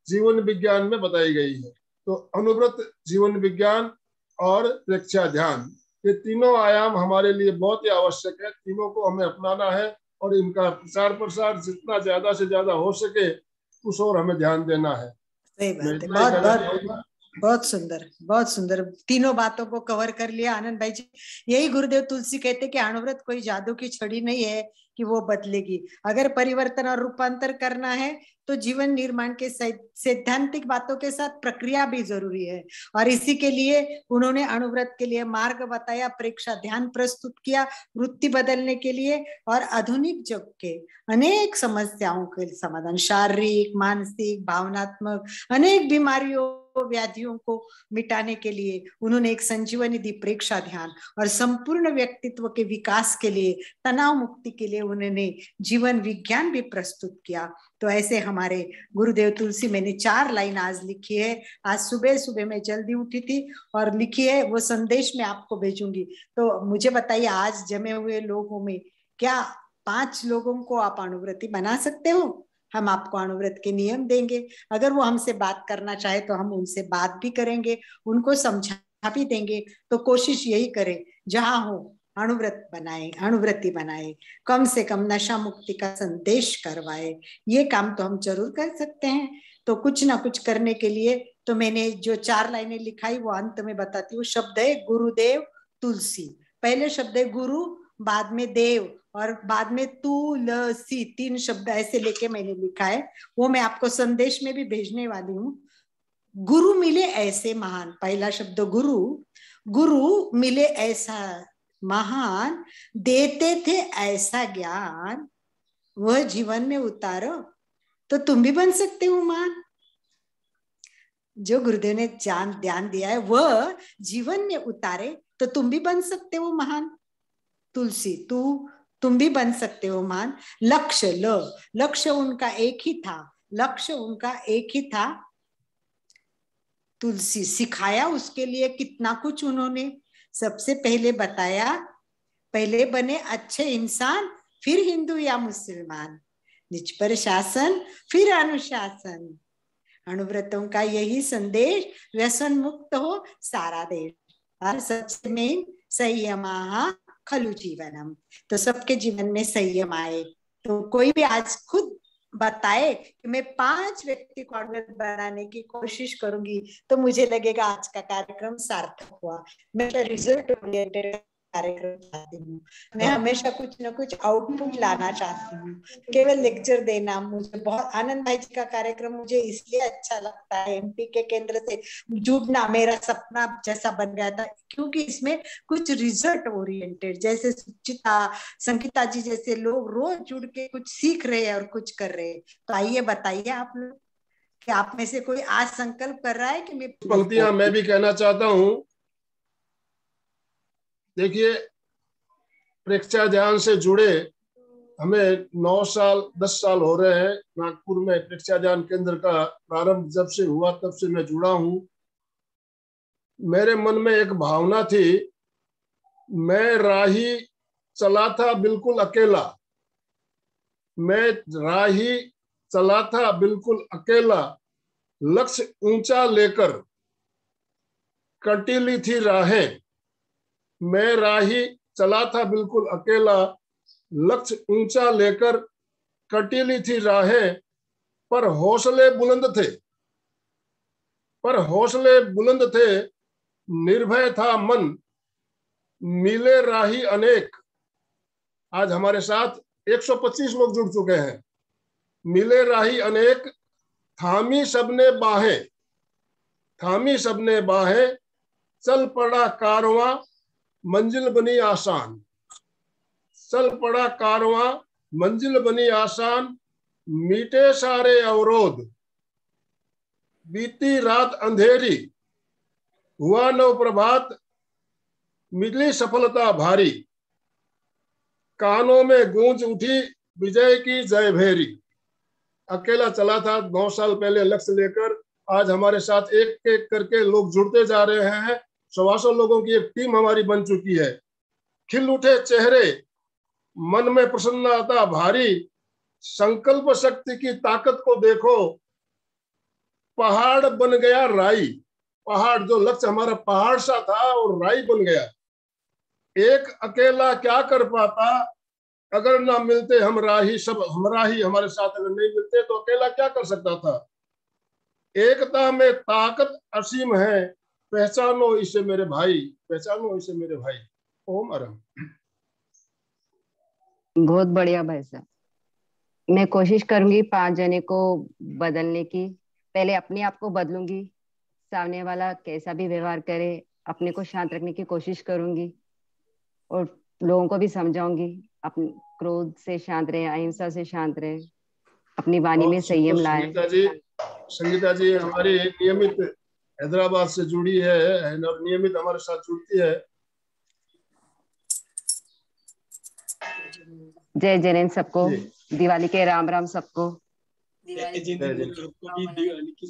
जीवन विज्ञान में बताई गई है। तो अनुव्रत, जीवन विज्ञान और प्रेक्षा ध्यान, ये तीनों आयाम हमारे लिए बहुत ही आवश्यक है। तीनों को हमें अपनाना है और इनका प्रचार प्रसार जितना ज्यादा से ज्यादा हो सके उस ओर हमें ध्यान देना है। सही बात है, बहुत सुंदर, बहुत सुंदर। तीनों बातों को कवर कर लिया आनंद भाई जी। यही गुरुदेव तुलसी कहते कि अनुव्रत कोई जादू की छड़ी नहीं है कि वो बदलेगी। अगर परिवर्तन और रूपांतर करना है तो जीवन निर्माण के सैद्धांतिक बातों के साथ प्रक्रिया भी जरूरी है। और इसी के लिए उन्होंने अनुव्रत के लिए मार्ग बताया, प्रेक्षा ध्यान प्रस्तुत किया वृत्ति बदलने के लिए और आधुनिक युग के अनेक समस्याओं के समाधान, शारीरिक, मानसिक, भावनात्मक अनेक बीमारियों, व्याधियों को मिटाने के लिए उन्होंने एक संजीवनी दी, प्रेक्षा ध्यान। और संपूर्ण व्यक्तित्व के विकास के लिए, तनाव मुक्ति के लिए उन्होंने जीवन विज्ञान भी प्रस्तुत किया। तो ऐसे हमारे गुरुदेव तुलसी, मैंने 4 लाइन आज लिखी है। आज सुबह सुबह मैं जल्दी उठी थी और लिखी है, वो संदेश मैं आपको भेजूंगी। तो मुझे बताइए, आज जमे हुए लोगों में क्या 5 लोगों को आप अनुव्रती बना सकते हो? हम आपको अनुव्रत के नियम देंगे। अगर वो हमसे बात करना चाहे तो हम उनसे बात भी करेंगे, उनको समझा भी देंगे। तो कोशिश यही करें, जहां हो अनुव्रत बनाए, अनुव्रती बनाए, कम से कम नशा मुक्ति का संदेश करवाए। ये काम तो हम जरूर कर सकते हैं। तो कुछ ना कुछ करने के लिए तो मैंने जो 4 लाइनें लिखाई वो अंत में बताती हूँ। शब्द है गुरुदेव तुलसी। पहले शब्द है गुरु, बाद में देव और बाद में तुलसी, 3 शब्द ऐसे लेके मैंने लिखा है। वो मैं आपको संदेश में भी भेजने वाली हूँ। गुरु मिले ऐसे महान, पहला शब्द गुरु, गुरु मिले ऐसा महान, देते थे ऐसा ज्ञान, वह जीवन में उतारो तो तुम भी बन सकते हो महान। जो गुरुदेव ने ध्यान दिया है वह जीवन में उतारे तो तुम भी बन सकते हो महान। तुलसी, तुम भी बन सकते हो महान। लक्ष्य उनका एक ही था, लक्ष्य उनका एक ही था। तुलसी सिखाया उसके लिए कितना कुछ उन्होंने। सबसे पहले बताया, पहले बने अच्छे इंसान, फिर हिंदू या मुसलमान, निज पर शासन फिर अनुशासन। अनुव्रतों का यही संदेश, व्यसन मुक्त हो सारा देश, और सबसे मेन संयम खलु जीवनम। तो सबके जीवन में संयम आए। तो कोई भी आज खुद बताए कि मैं 5 व्यक्ति को अनुव्रत बनाने की कोशिश करूंगी, तो मुझे लगेगा आज का कार्यक्रम सार्थक हुआ। मैं रिजल्ट ओरिएंटेड कार्यक्रम चाहती हूँ। मैं हमेशा कुछ न कुछ आउटपुट लाना चाहती हूँ, केवल लेक्चर देना। मुझे बहुत आनंद भाई जी का कार्यक्रम मुझे इसलिए अच्छा लगता है, एमपी के केंद्र से जुड़ना मेरा सपना जैसा बन गया था, क्योंकि इसमें कुछ रिजल्ट ओरिएंटेड, जैसे सुचिता, संगीता जी जैसे लोग रोज जुड़ के कुछ सीख रहे हैं और कुछ कर रहे हैं। तो आइए बताइए आप लोग कि आप में से कोई आज संकल्प कर रहा है कि मैं पंक्तियां मैं भी कहना चाहता हूँ। देखिए, प्रेक्षा ध्यान से जुड़े हमें 9 साल 10 साल हो रहे हैं। नागपुर में प्रेक्षा ध्यान केंद्र का प्रारंभ जब से हुआ तब से मैं जुड़ा हूँ। मेरे मन में एक भावना थी, मैं राही चला था बिल्कुल अकेला, मैं राही चला था बिल्कुल अकेला, लक्ष्य ऊंचा लेकर कटीली थी राहें। मैं राही चला था बिल्कुल अकेला, लक्ष्य ऊंचा लेकर कटीली थी राहें, पर हौसले बुलंद थे, पर हौसले बुलंद थे, निर्भय था मन, मिले राही अनेक। आज हमारे साथ 125 लोग जुड़ चुके हैं। मिले राही अनेक, थामी सबने बाहें, थामी सबने बाहें, चल पड़ा कारवां, मंजिल बनी आसान। चल पड़ा कारवां, मंजिल बनी आसान, मीटे सारे अवरोध, बीती रात अंधेरी, हुआ नव प्रभात, मिली सफलता भारी, कानों में गूंज उठी विजय की जय भेरी। अकेला चला था 9 साल पहले लक्ष्य लेकर, आज हमारे साथ एक एक करके लोग जुड़ते जा रहे हैं। 125 लोगों की एक टीम हमारी बन चुकी है। खिल उठे चेहरे, मन में प्रसन्नता भारी, संकल्प शक्ति की ताकत को देखो, पहाड़ बन गया राई। पहाड़, जो लक्ष्य हमारा पहाड़ सा था और राई बन गया। एक अकेला क्या कर पाता, अगर ना मिलते हम राही, सब हमरा ही हमारे साथ अगर नहीं मिलते तो अकेला क्या कर सकता था। एकता में ताकत असीम है, पहचानो इसे मेरे भाई, पहचानो इसे मेरे भाई। ओम अरम। बहुत बढ़िया भाई साहब। मैं कोशिश करूंगी 5 जने को बदलने की। पहले अपने आप को बदलूंगी, सामने वाला कैसा भी व्यवहार करे अपने को शांत रखने की कोशिश करूंगी और लोगों को भी समझाऊंगी अपने क्रोध से शांत रहे, अहिंसा से शांत रहे, अपनी वाणी में संयम लाए। संगीता जी हमारी नियमित हैदराबाद से जुड़ी है और नियमित हमारे साथ जुड़ती है। जय जैन सबको, दिवाली के राम राम सबको। जय जैन सबको भी दिवाली की